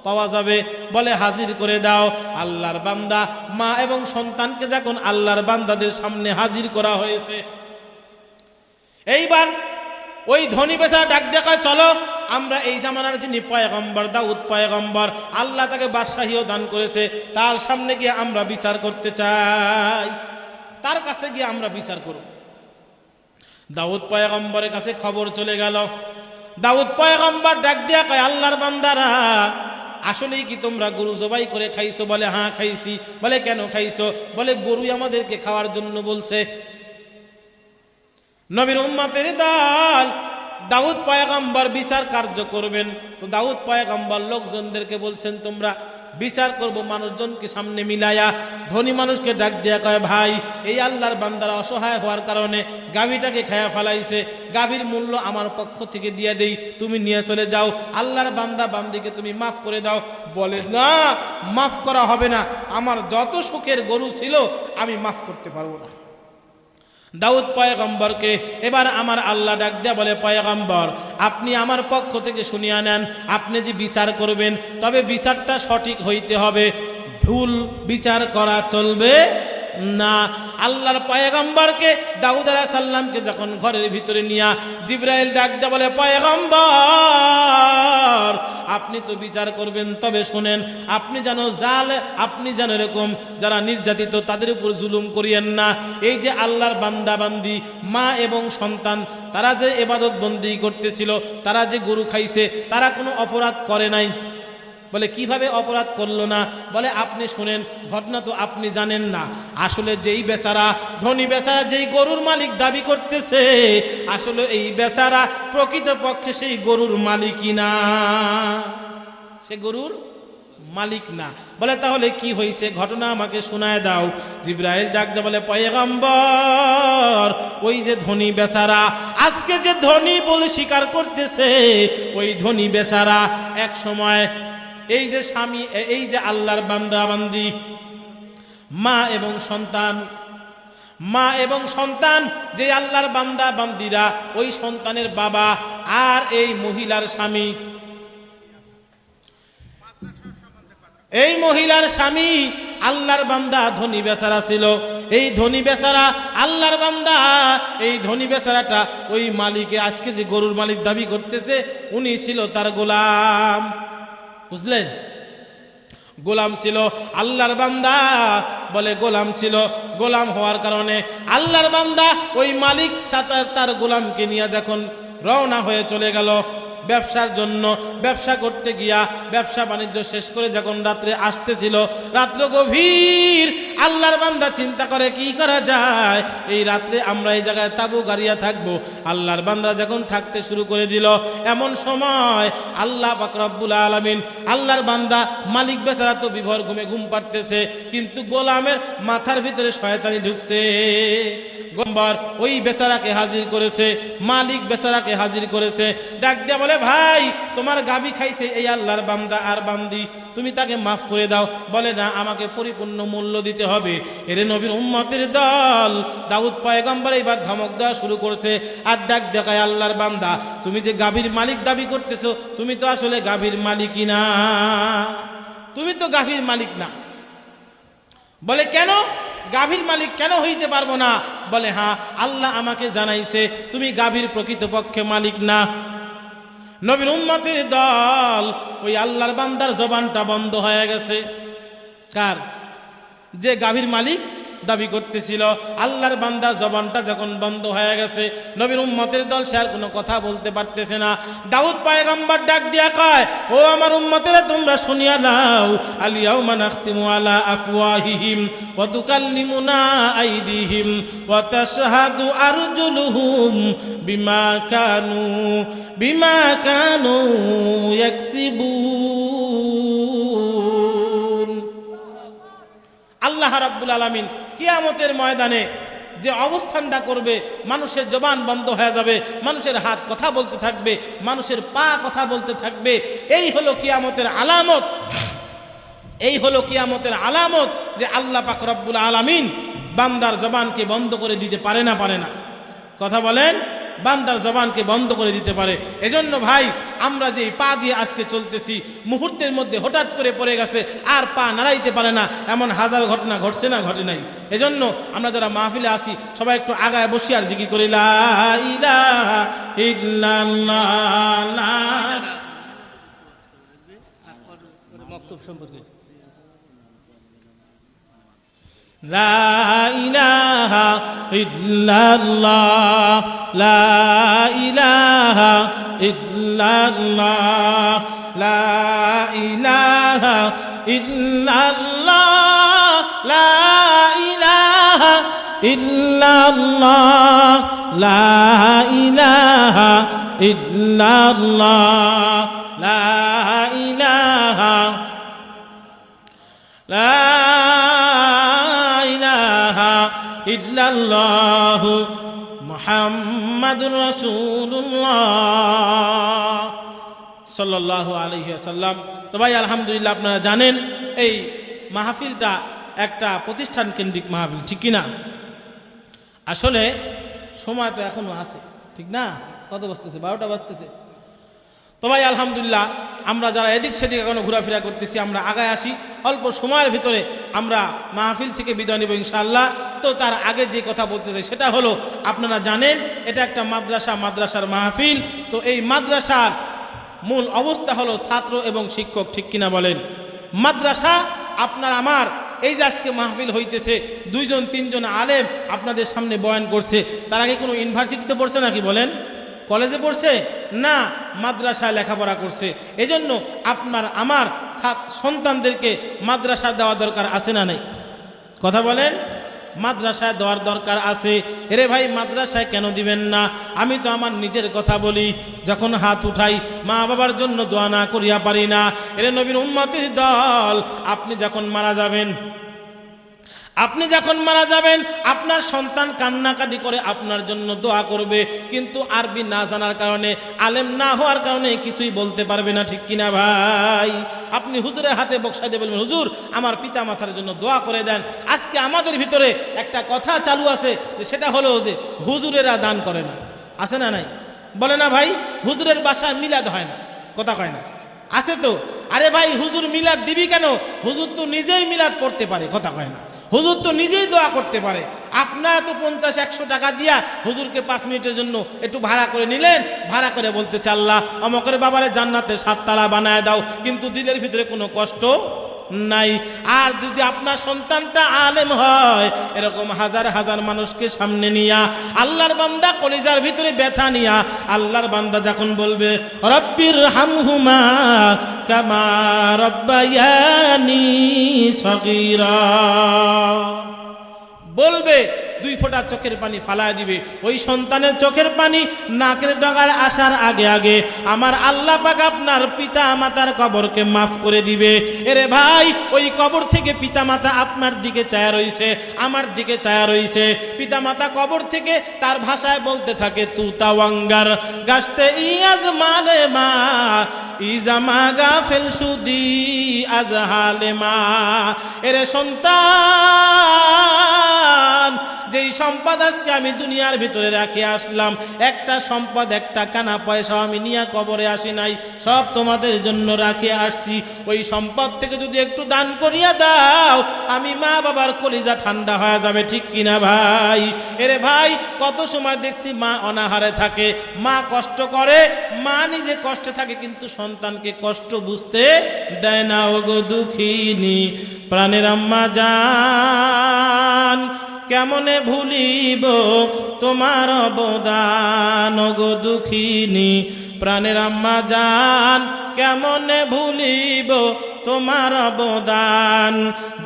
[SPEAKER 1] পাওয়া যাবে, বলে হাজির করে দাও। আল্লাহর বান্দা মা এবং সন্তানকে যখন আল্লাহর বান্দাদের সামনে হাজির করা হয়েছে, এইবার ওই ধনী বেচারা ডাক দেখা, চলো আমরা এই জামানার যিনি পয়গম্বর দাউদ পয়গম্বর, আল্লাহ তাকে বাদশাহীও দান করেছে, তার সামনে গিয়ে আমরা বিচার করতে চাই, তার কাছে গিয়ে আমরা বিচার করব। দাউদ পয়গম্বরের কাছে খবর চলে গেল। দাউদ পয়গম্বর ডাক দিয়া কয়, আল্লাহর বান্দারা, আসলেই কি তোমরা গরু জবাই করে খাইছো? বলে হ্যাঁ খাইছি। বলে কেন খাইছো? বলে গরুই আমাদেরকে খাওয়ার জন্য বলছে। নবীর উম্মতের দল দাউদ পয়গম্বর বিচার কার্য করবেন, তো দাউদ পয়গম্বর লোকজনদেরকে বলছেন তোমরা বিচার করব মানুষজনকে সামনে মিলায়া। ধনী মানুষকে ডাক দিয়া কয়, ভাই এই আল্লাহর বান্দারা অসহায় হওয়ার কারণে গাভীটাকে খায়া ফেলাইছে, গাভীর মূল্য আমার পক্ষ থেকে দিয়ে দেই, তুমি নিয়ে চলে যাও, আল্লাহর বান্দা বান্দিকে তুমি মাফ করে দাও। বলে না, মাফ করা হবে না, আমার যত সুখের গরু ছিল আমি মাফ করতে পারবো না। দাউদ পয়গম্বরকে এবার আমার আল্লাহ ডাক দেয়া বলে, পয়গম্বর আপনি আমার পক্ষ থেকে শুনিয়া নেন, আপনি যে বিচার করবেন তবে বিচারটা সঠিক হইতে হবে, ভুল বিচার করা চলবে না। আল্লাহর পয়গম্বরকে দাউদ আলাইহিস সালামকে যখন ঘরের ভিতরে নিয়া জিবরাইল ডাক দেয়া বলে, পয়গম্বর আপনি তো বিচার করবেন, তবে শুনেন আপনি যেন এরকম যারা নির্যাতিত তাদের উপর জুলুম করিয়েন না। এই যে আল্লাহর বান্দা বান্দি মা এবং সন্তান, তারা যে ইবাদত বন্দেগী করতেছিল, তারা যে গরু খাইছে, তারা কোনো অপরাধ করে নাই। বলে কিভাবে অপরাধ করলো না? বলে আপনি শুনেন, ঘটনা তো আপনি জানেন না। আসলে যেই বেচারা ধনী বেচারা যেই গরুর মালিক দাবি করতেছে, আসলে এই বেচারা প্রকৃতপক্ষে সেই গরুর মালিকই না, সে গরুর মালিক না। বলে তাহলে কি হয়েছে, ঘটনা আমাকে শোনায় দাও। জিবরাইল ডাক দে বলে, পয়গম্বর ওই যে ধনী বেচারা, আজকে যে ধনী বলে স্বীকার করতেছে, ওই ধনী বেচারা এক সময় এই যে স্বামী, এই যে আল্লাহর বান্দা বান্দি মা এবং সন্তান যে আল্লাহর বান্দা বান্দিরা, ওই সন্তানের বাবা আর এই মহিলার স্বামী, এই মহিলার স্বামী আল্লাহর বান্দা ধনী বেচারা ছিল। এই ধনী বেচারা আল্লাহর বান্দা, এই ধনী বেচারাটা ওই মালিকে আজকে যে গরুর মালিক দাবি করতেছে, উনি ছিল তার গোলাম। বুঝলেন? গোলাম ছিল আল্লাহর বান্দা। বলে গোলাম ছিল, গোলাম হওয়ার কারণে আল্লাহর বান্দা ওই মালিক তার গোলামকে নিয়ে যখন রওনা হয়ে চলে গেল ব্যবসার জন্য, ব্যবসা করতে গিয়া ব্যবসা বাণিজ্য শেষ করে যখন রাত্রে আসতেছিল, রাত্র গভীর, আল্লাহর বান্দা চিন্তা করে কি করা যায়, এই রাত্রে আমরা এই জায়গায় তাবু গাড়িয়া থাকবো। আল্লাহর বান্দা যখন থাকতে শুরু করে দিল, এমন সময় আল্লাহ পাক রব্বুল আলামিন, আল্লাহর বান্দা মালিক বেচারা তো বিভোর ঘুমে ঘুম পাড়তেছে, কিন্তু গোলামের মাথার ভিতরে শয়তানি ঢুকছে। গম্বর ওই বেচারাকে হাজির করেছে, মালিক বেচারাকে হাজির করেছে, ডাক দিয়া বলে, ভাই তোমার গাভী খাইছে এই আল্লাহর বান্দা আর বান্দি, তুমি তাকে মাফ করে দাও। বলে না, আমাকে পরিপূর্ণ মূল্য দিতে হবে। এরে নবীর উম্মতের দল দাউদ পয়গম্বর এবার ধমক দেওয়া শুরু করছে আর ডাক দেখায়, আল্লাহর বান্দা তুমি যে গাভীর মালিক দাবি করতেছো, তুমি তো আসলে গাভীর মালিকই না, তুমি তো গাভীর মালিক না। বলে কেন? গাভীর মালিক কেন হইতে পারবো না? বলে হ্যাঁ, আল্লাহ আমাকে জানাইছে তুমি গাভীর প্রকৃতপক্ষে মালিক না। নবীর উম্মতের দল ওই আল্লাহর বান্দার জবানটা বন্ধ হয়ে গেছে। কার? যে গাভীর মালিক, দাবি করতেছিল। আল্লাহর বান্দার জবানটা যখন বন্ধ হয়ে গেছে, নবীর উম্মতের দল সে আর কোনো কথা বলতে পারতেছে না। দাউদ পয়গম্বর ডাক দিয়া কয়, ও আমার উম্মতেরা তোমরা শুনিয়া নাও, আল ইয়াউমা নাখতিমু আলা আফওয়াহিহিম ওয়া তুকাল্লিমুনা আইদিহিম ওয়া তাশহাদু আরজুলুহুম বিমা কানু ইয়াকসিবুন। আল্লাহ রাব্বুল আলামিন কিয়ামতের ময়দানে যে অবস্থানটা করবে, মানুষের জবান বন্ধ হয়ে যাবে, মানুষের হাত কথা বলতে থাকবে, মানুষের পা কথা বলতে থাকবে। এই হলো কিয়ামতের আলামত, এই হলো কিয়ামতের আলামত যে আল্লাহ পাক রব্বুল আলামিন বান্দার জবানকে বন্ধ করে দিতে পারে না, পারে না। কথা বলেন, বান্দার জবানকে বন্ধ করে দিতে পারে। এজন্য ভাই, আমরা যে পা দিয়ে আজকে চলতেছি, মুহূর্তের মধ্যে হঠাৎ করে পড়ে গেছে, আর পা নাড়াইতে পারে না, এমন হাজার ঘটনা ঘটছে না, ঘটে নাই? এজন্য আমরা যারা মাহফিলে আসি সবাই একটু আগায় বসি আর জিকির করি, লা ইলাহা ইল্লাল্লাহ। মক্তব সম্পর্কে লা ইলাহা ইল্লাল্লাহ, লা ইলাহা ইল্লাল্লাহ, লা ইলাহা ইল্লাল্লাহ, লা ইলাহা ইল্লাল্লাহ, লা ইলাহা ইল্লাল্লাহ, লা ইলাহা ইল্লাল্লাহু মুহাম্মাদুর রাসূলুল্লাহ সাল্লাল্লাহু আলাইহি ওয়াসাল্লাম। তো ভাই আলহামদুলিল্লাহ, আপনারা জানেন এই মাহফিলটা একটা প্রতিষ্ঠান কেন্দ্রিক মাহফিল, ঠিক কিনা? আসলে সময় তো এখনো আছে, ঠিক না? কত বাজতেছে? 12টা বাজতেছে। তো ভাই আলহামদুলিল্লাহ, আমরা যারা এদিক সেদিক এখনো ঘোরাফেরা করতেছি, আমরা আগায় আসি। অল্প সময়ের ভিতরে আমরা মাহফিল থেকে বিদায় নেব ইনশাআল্লাহ। তো তার আগে যে কথা বলতে চাই সেটা হলো, আপনারা জানেন এটা একটা মাদ্রাসা, মাদ্রাসার মাহফিল। তো এই মাদ্রাসার মূল অবস্থা হলো ছাত্র এবং শিক্ষক, ঠিক কিনা বলেন? মাদ্রাসা আপনার আমার এই যে আজকে মাহফিল হইতেছে, 2-3জন আলেম আপনাদের সামনে বয়ান করছে, তার আগে কোনো ইউনিভার্সিটিতে পড়ছে নাকি বলেন? কলেজে পড়ছে না, মাদ্রাসায় লেখাপড়া করছে। এজন্য আপনার আমার সন্তানদেরকে মাদ্রাসা দেওয়া দরকার আছে না নাই? কথা বলেন, মাদ্রাসায় দেওয়ার দরকার আছে। এরে ভাই, মাদ্রাসায় কেন দিবেন না? আমি তো আমার নিজের কথা বলি, যখন হাত উঠাই মা বাবার জন্য দোয়া না করিয়া পারি না। এরে নবীর উম্মতের দল, আপনি যখন মারা যাবেন, আপনার সন্তান কান্নাকাটি করে আপনার জন্য দোয়া করবে, কিন্তু আরবি না জানার কারণে, আলেম না হওয়ার কারণে কিছুই বলতে পারবে না, ঠিক কিনা ভাই? আপনি হুজুরের হাতে বক্সা দিয়ে বলবেন, হুজুর আমার পিতা মাতার জন্য দোয়া করে দেন। আজকে আমাদের ভিতরে একটা কথা চালু আছে, যে সেটা হলো যে হুজুরেরা দান করে না, আছে না নাই? বলে না ভাই, হুজুরের বাসায় মিলাদ হয় না, কথা কয় না, আছে তো? আরে ভাই, হুজুর মিলাদ দিবি কেন? হুজুর তো নিজেই মিলাদ পড়তে পারে, কথা কয় না? হুজুর তো নিজেই দোয়া করতে পারে। আপনারা তো 50-100 টাকা দিয়া হুজুরকে 5 মিনিটের জন্য একটু ভাড়া করে নিলেন, ভাড়া করে বলতেছে আল্লাহ অমকের বাবারে জান্নাতে 7 তালা বানায় দাও, কিন্তু দিলের ভিতরে কোনো কষ্ট নাই। আর যদি আপনার সন্তানটা আলেম হয়, এরকম হাজার হাজার মানুষকে সামনে নিয়া, আল্লাহর বান্দা কলিজার ভিতরে ব্যথা নিয়া, আল্লাহর বান্দা যখন বলবে রব্বির হামহুমা কামা রব্বায়ানি সগীরা, বলবে 2 ফোঁটা চোখের পানি ফালায় দিবে। ওই সন্তানের চোখের পানি নাকের ডগার আসার আগে আগে আমার আল্লাহ পাক আপনার পিতা মাতার কবরকে মাফ করে দিবে। এরে ভাই, ওই কবর থেকে পিতা মাতা আপনার দিকে চায়া রইছে, আমার দিকে চায়া রইছে। পিতা মাতা কবর থেকে তার ভাষায় বলতে থাকে তু তাওয়াঙ্গার গাছতে ইয়াজ মালে মা ইজামা গাফেল সুদি আজহালে মা। এরে সন্তান, যেই সম্পদ আজকে আমি দুনিয়ার ভিতরে রাখে আসলাম, একটা সম্পদ, একটা কানা পয়সা আমি নিয়ে কবরে আসি নাই, সব তোমাদের জন্য রাখে আসছি। ওই সম্পদ থেকে যদি একটু দান করিয়া দাও, আমি মা বাবার কলিজা ঠান্ডা হয়ে যাবে, ঠিক কিনা ভাই? এরে ভাই, কত সময় দেখছি মা অনাহারে থাকে, মা কষ্ট করে, মা নিজে কষ্টে থাকে, কিন্তু সন্তানকে কষ্ট বুঝতে দেয় না। ওগো দুঃখিনী প্রাণের আম্মা জান, জান কেমনে ভুলিব তোমার অবদান গো দুঃখিনী প্রাণের আম্মা জান কেমনে ভুলিব তোমার অবদান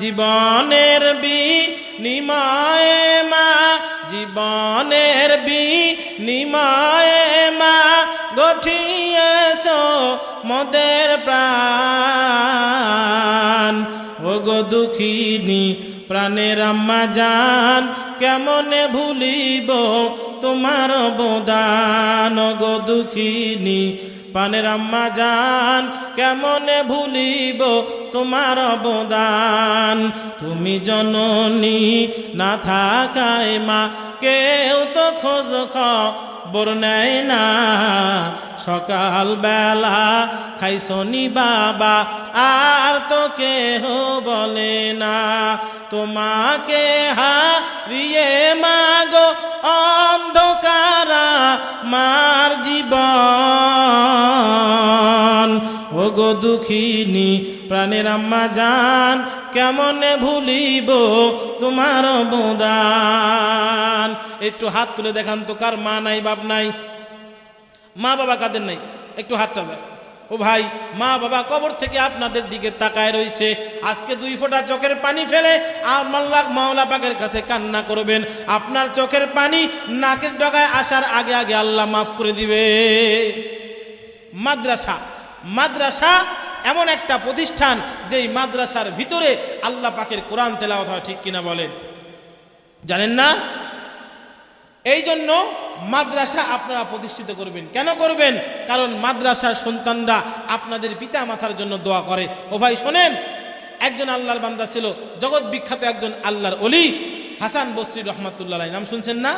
[SPEAKER 1] জীবনের বিনিময়ে মা জীবনের বিনিময়ে মা গঠিয়েছো মোদের প্রাণ ওগো দুঃখিনী প্রাণের আম্মা জান কেমনে ভুলিব তোমার অবদান গো দুঃখিনী প্রাণের আম্মা জান কেমনে ভুলিব তোমার অবদান তুমি জননী না থাকায় মা কেউ তো খোঁজ খবর নেয় না সকাল বেলা খাইছনি বাবা আর তো কেহ বলে না তোমাকে হারিয়ে মাগো অন্ধকারা মার জীবন ওগো দুঃখিনী প্রাণের আম্মা জান কেমনে ভুলিব তোমার অবদান একটু হাত তুলে দেখান তো কার মা নাই বাপ নাই মা বাবা কাদের নাই একটু হাতটা যায় ও ভাই মা বাবা কবর থেকে আপনাদের দিকে তাকায় রইছে আজকে 2 ফোঁটা চোখের পানি ফেলে আল্লাহ মাওলা পাকের কাছে কান্না করবেন আপনার চোখের পানি নাকের ডগায় আসার আগে আগে আল্লাহ মাফ করে দিবে মাদ্রাসা মাদ্রাসা এমন একটা প্রতিষ্ঠান যেই মাদ্রাসার ভিতরে আল্লাহ পাকের কোরআন তেলাওয়াত হয় ঠিক কিনা বলেন জানেন না এই জন্য মাদ্রাসা আপনারা প্রতিষ্ঠিত করবেন কেন করবেন কারণ মাদ্রাসার সন্তানরা আপনাদের পিতা মাতার জন্য দোয়া করে ও ভাই শোনেন একজন আল্লাহর বান্দা ছিল জগৎ বিখ্যাত একজন আল্লাহর ওলি হাসান বসরি রহমাতুল্লাহ আলাইহি নাম শুনছেন না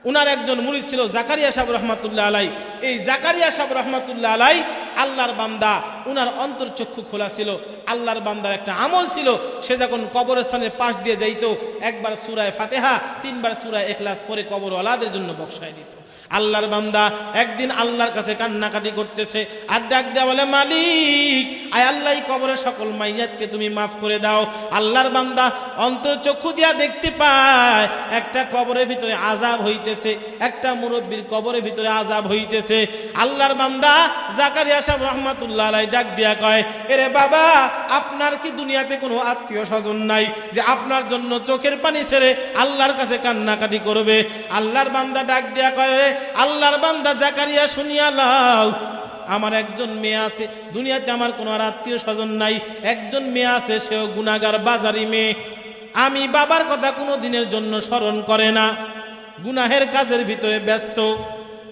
[SPEAKER 1] উনার একজন মুরিদ ছিল জাকারিয়া সাহেব রহমাতুল্লাহ আলাইহি এই জাকারিয়া সাহেব রহমাতুল্লাহ আলাইহি আল্লাহর বান্দা উনার অন্তর্চক্ষু খোলা ছিল আল্লাহর বান্দার একটা আমল ছিল সে যখন কবরস্থানের পাশ দিয়ে যাইতো একবার সূরা ফাতিহা 3 বার সূরা ইখলাস পরে কবরওয়ালাদের জন্য বক্সায় দিত আল্লাহর বান্দা একদিন আল্লাহর কাছে কান্নাকাটি করতেছে আর ডাক দেয়া বলে মালিক আয় আল্লাহ কবরের সকল মাইয়াতকে তুমি মাফ করে দাও আল্লাহর বান্দা অন্তর্চক্ষু দিয়া দেখতে পায় একটা কবরের ভিতরে আযাব হইতেছে একটা মুরব্বির কবরের ভিতরে আযাব হইতেছে আল্লাহর বান্দা জাকারিয়া সাহেব রহমাতুল্লাহ আলাইহি ডাক দিয়া কয় এরে বাবা আপনার কি দুনিয়াতে কোনো আত্মীয় স্বজন নাই যে আপনার জন্য চোখের পানি ছেড়ে আল্লাহর কাছে কান্নাকাটি করবে আল্লাহর বান্দা ডাক দিয়া কয় আল্লাহর বান্দা জাকারিয়া শুনিয়া লাও আমার একজন মেয়ে আছে দুনিয়াতে আমার কোনো আত্মীয় স্বজন নাই একজন মেয়ে আছে সেও গুনাহগার বাজারি মেয়ে আমি বাবার কথা কোনো দিনের জন্য স্মরণ করে না গুনাহের কাজের ভিতরে ব্যস্ত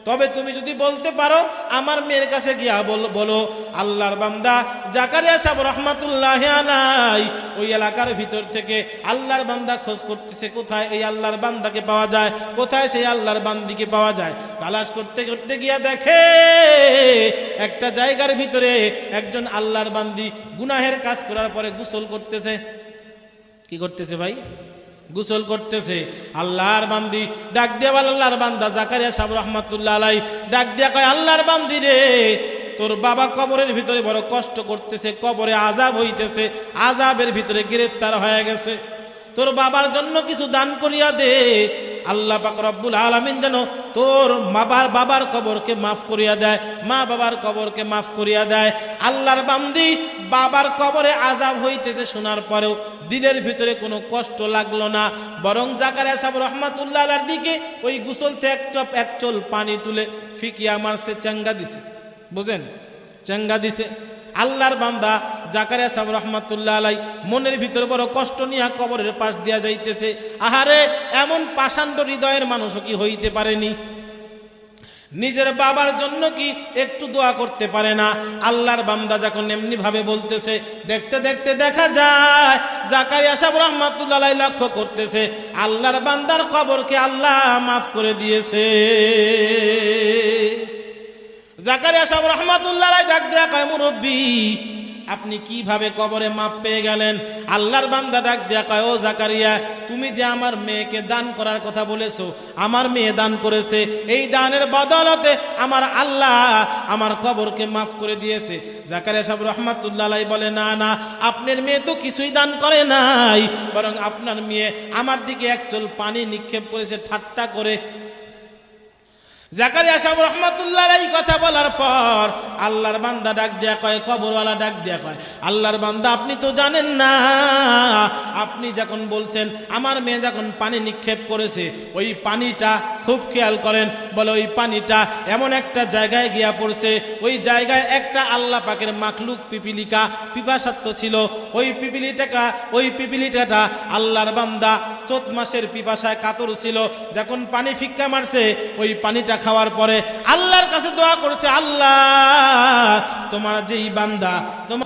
[SPEAKER 1] তবে তুমি যদি বলতে পারো আমার মেয়ের কাছে গিয়া বলো আল্লাহর বান্দা জাকারিয়া সাহেব রহমাতুল্লাহি আলাইহি ওই এলাকার ভিতর থেকে আল্লাহর বান্দা খোঁজ করতেছে কোথায় এই আল্লাহর বান্দাকে পাওয়া যায় কোথায় সেই আল্লাহর বান্দিকে পাওয়া যায় তালাশ করতে করতে গিয়া দেখে একটা জায়গার ভিতরে একজন আল্লাহর বান্দি গুনাহের কাজ করার পরে গোসল করতেছে কি করতেছে ভাই গোসল করতেছে আল্লাহর বান্দি ডাক দিয়া বলে আল্লাহর বান্দা জাকারিয়া সাহেব রহমাতুল্লাহ আলাইহি ডাক দিয়া কয় আল্লাহর বান্দি রে তোর বাবা কবরের ভিতরে বড় কষ্ট করতেছে কবরে আযাব হইতেছে আযাবের ভিতরে গ্রেফতার হয়ে গেছে তোর বাবার জন্য কিছু দান করিয়া দে আল্লাহ পাক রব্বুল আলামিন যেন তোর বাবার কবরকে মাফ করিয়া দেয় মা বাবার কবরকে মাফ করিয়া দেয় আল্লাহর বান্দি বাবার কবরে আযাব হইতেছে শোনার পরেও দিলের ভিতরে কোনো কষ্ট লাগলো না বরং জাকারিয়া সাহেব রহমাতুল্লাহ আলাইহির দিকে ওই গোসল থেকে এক চোল পানি তুলে ফিকিয়া মারছে চাঙ্গা দিছে বুঝেন চাঙ্গা দিছে আল্লাহর বান্দা জাকারিয়া সাহেব রহমাতুল্লাহ আলাইহি মনের ভিতরে বড় কষ্ট নিয়ে কবরের পাশ দিয়া যাইতেছে আহারে এমন পাষাণ্ড হৃদয়ের মানুষও কি হইতে পারেনি নিজের বাবার জন্য কি একটু দোয়া করতে পারে না আল্লাহর বান্দা যখন এমনি ভাবে বলতেছে দেখতে দেখতে দেখা যায় জাকারিয়া সাহেব রহমাতুল্লাহ আলাইহি লক্ষ্য করতেছে আল্লাহর বান্দার কবরকে আল্লাহ মাফ করে দিয়েছে জাকারিয়া সাহেব রহমাতুল্লাহ আলাইহি ডাক দেয়া কয় মুরব্বি আপনি কিভাবে কবরে মাপ পেয়ে গেলেন? আল্লাহর বান্দা ডাক দিয়া কয়, ও জাকারিয়া, তুমি যে আমার মেয়েকে দান করার কথা বলেছো, আমার মেয়ে দান করেছে, এই দানের বদলতে আমার আল্লাহ আমার কবরকে মাফ করে দিয়েছে। জাকারিয়া সাহেব রহমাতুল্লাহ আলাইহি বলে, না না, আপনার মেয়ে তো কিছুই দান করে নাই, বরং আপনার মেয়ে আমার দিকে এক চুল পানি নিক্ষেপ করেছে ঠাট্টা করে। জাকারিয়া সাহেব রাহমাতুল্লাহ আলাইহি কথা বলার পর আল্লাহর বান্দা ডাক দিয়া কয়, কবরওয়ালা ডাক দিয়া কয়, আল্লাহর বান্দা আপনি তো জানেন না, আপনি যখন বলছেন আমার মেয়ে যখন পানি নিক্ষেপ করেছে, ওই পানিটা খুব খেয়াল করেন, বলে ওই পানিটা এমন একটা জায়গায় গিয়া পড়ছে, ওই জায়গায় একটা আল্লাহ পাকের মাখলুক পিপিলিকা পিপাসার্থ ছিল। ওই পিপিলিকাটা আল্লাহর বান্দা চোদ্দ মাসের পিপাসায় কাতর ছিল, যখন পানি ফিক্কা মারছে, ওই পানিটা খাওয়ার পরে আল্লাহর কাছে দোয়া করছে, আল্লাহ তোমার যেই বান্দা তোমার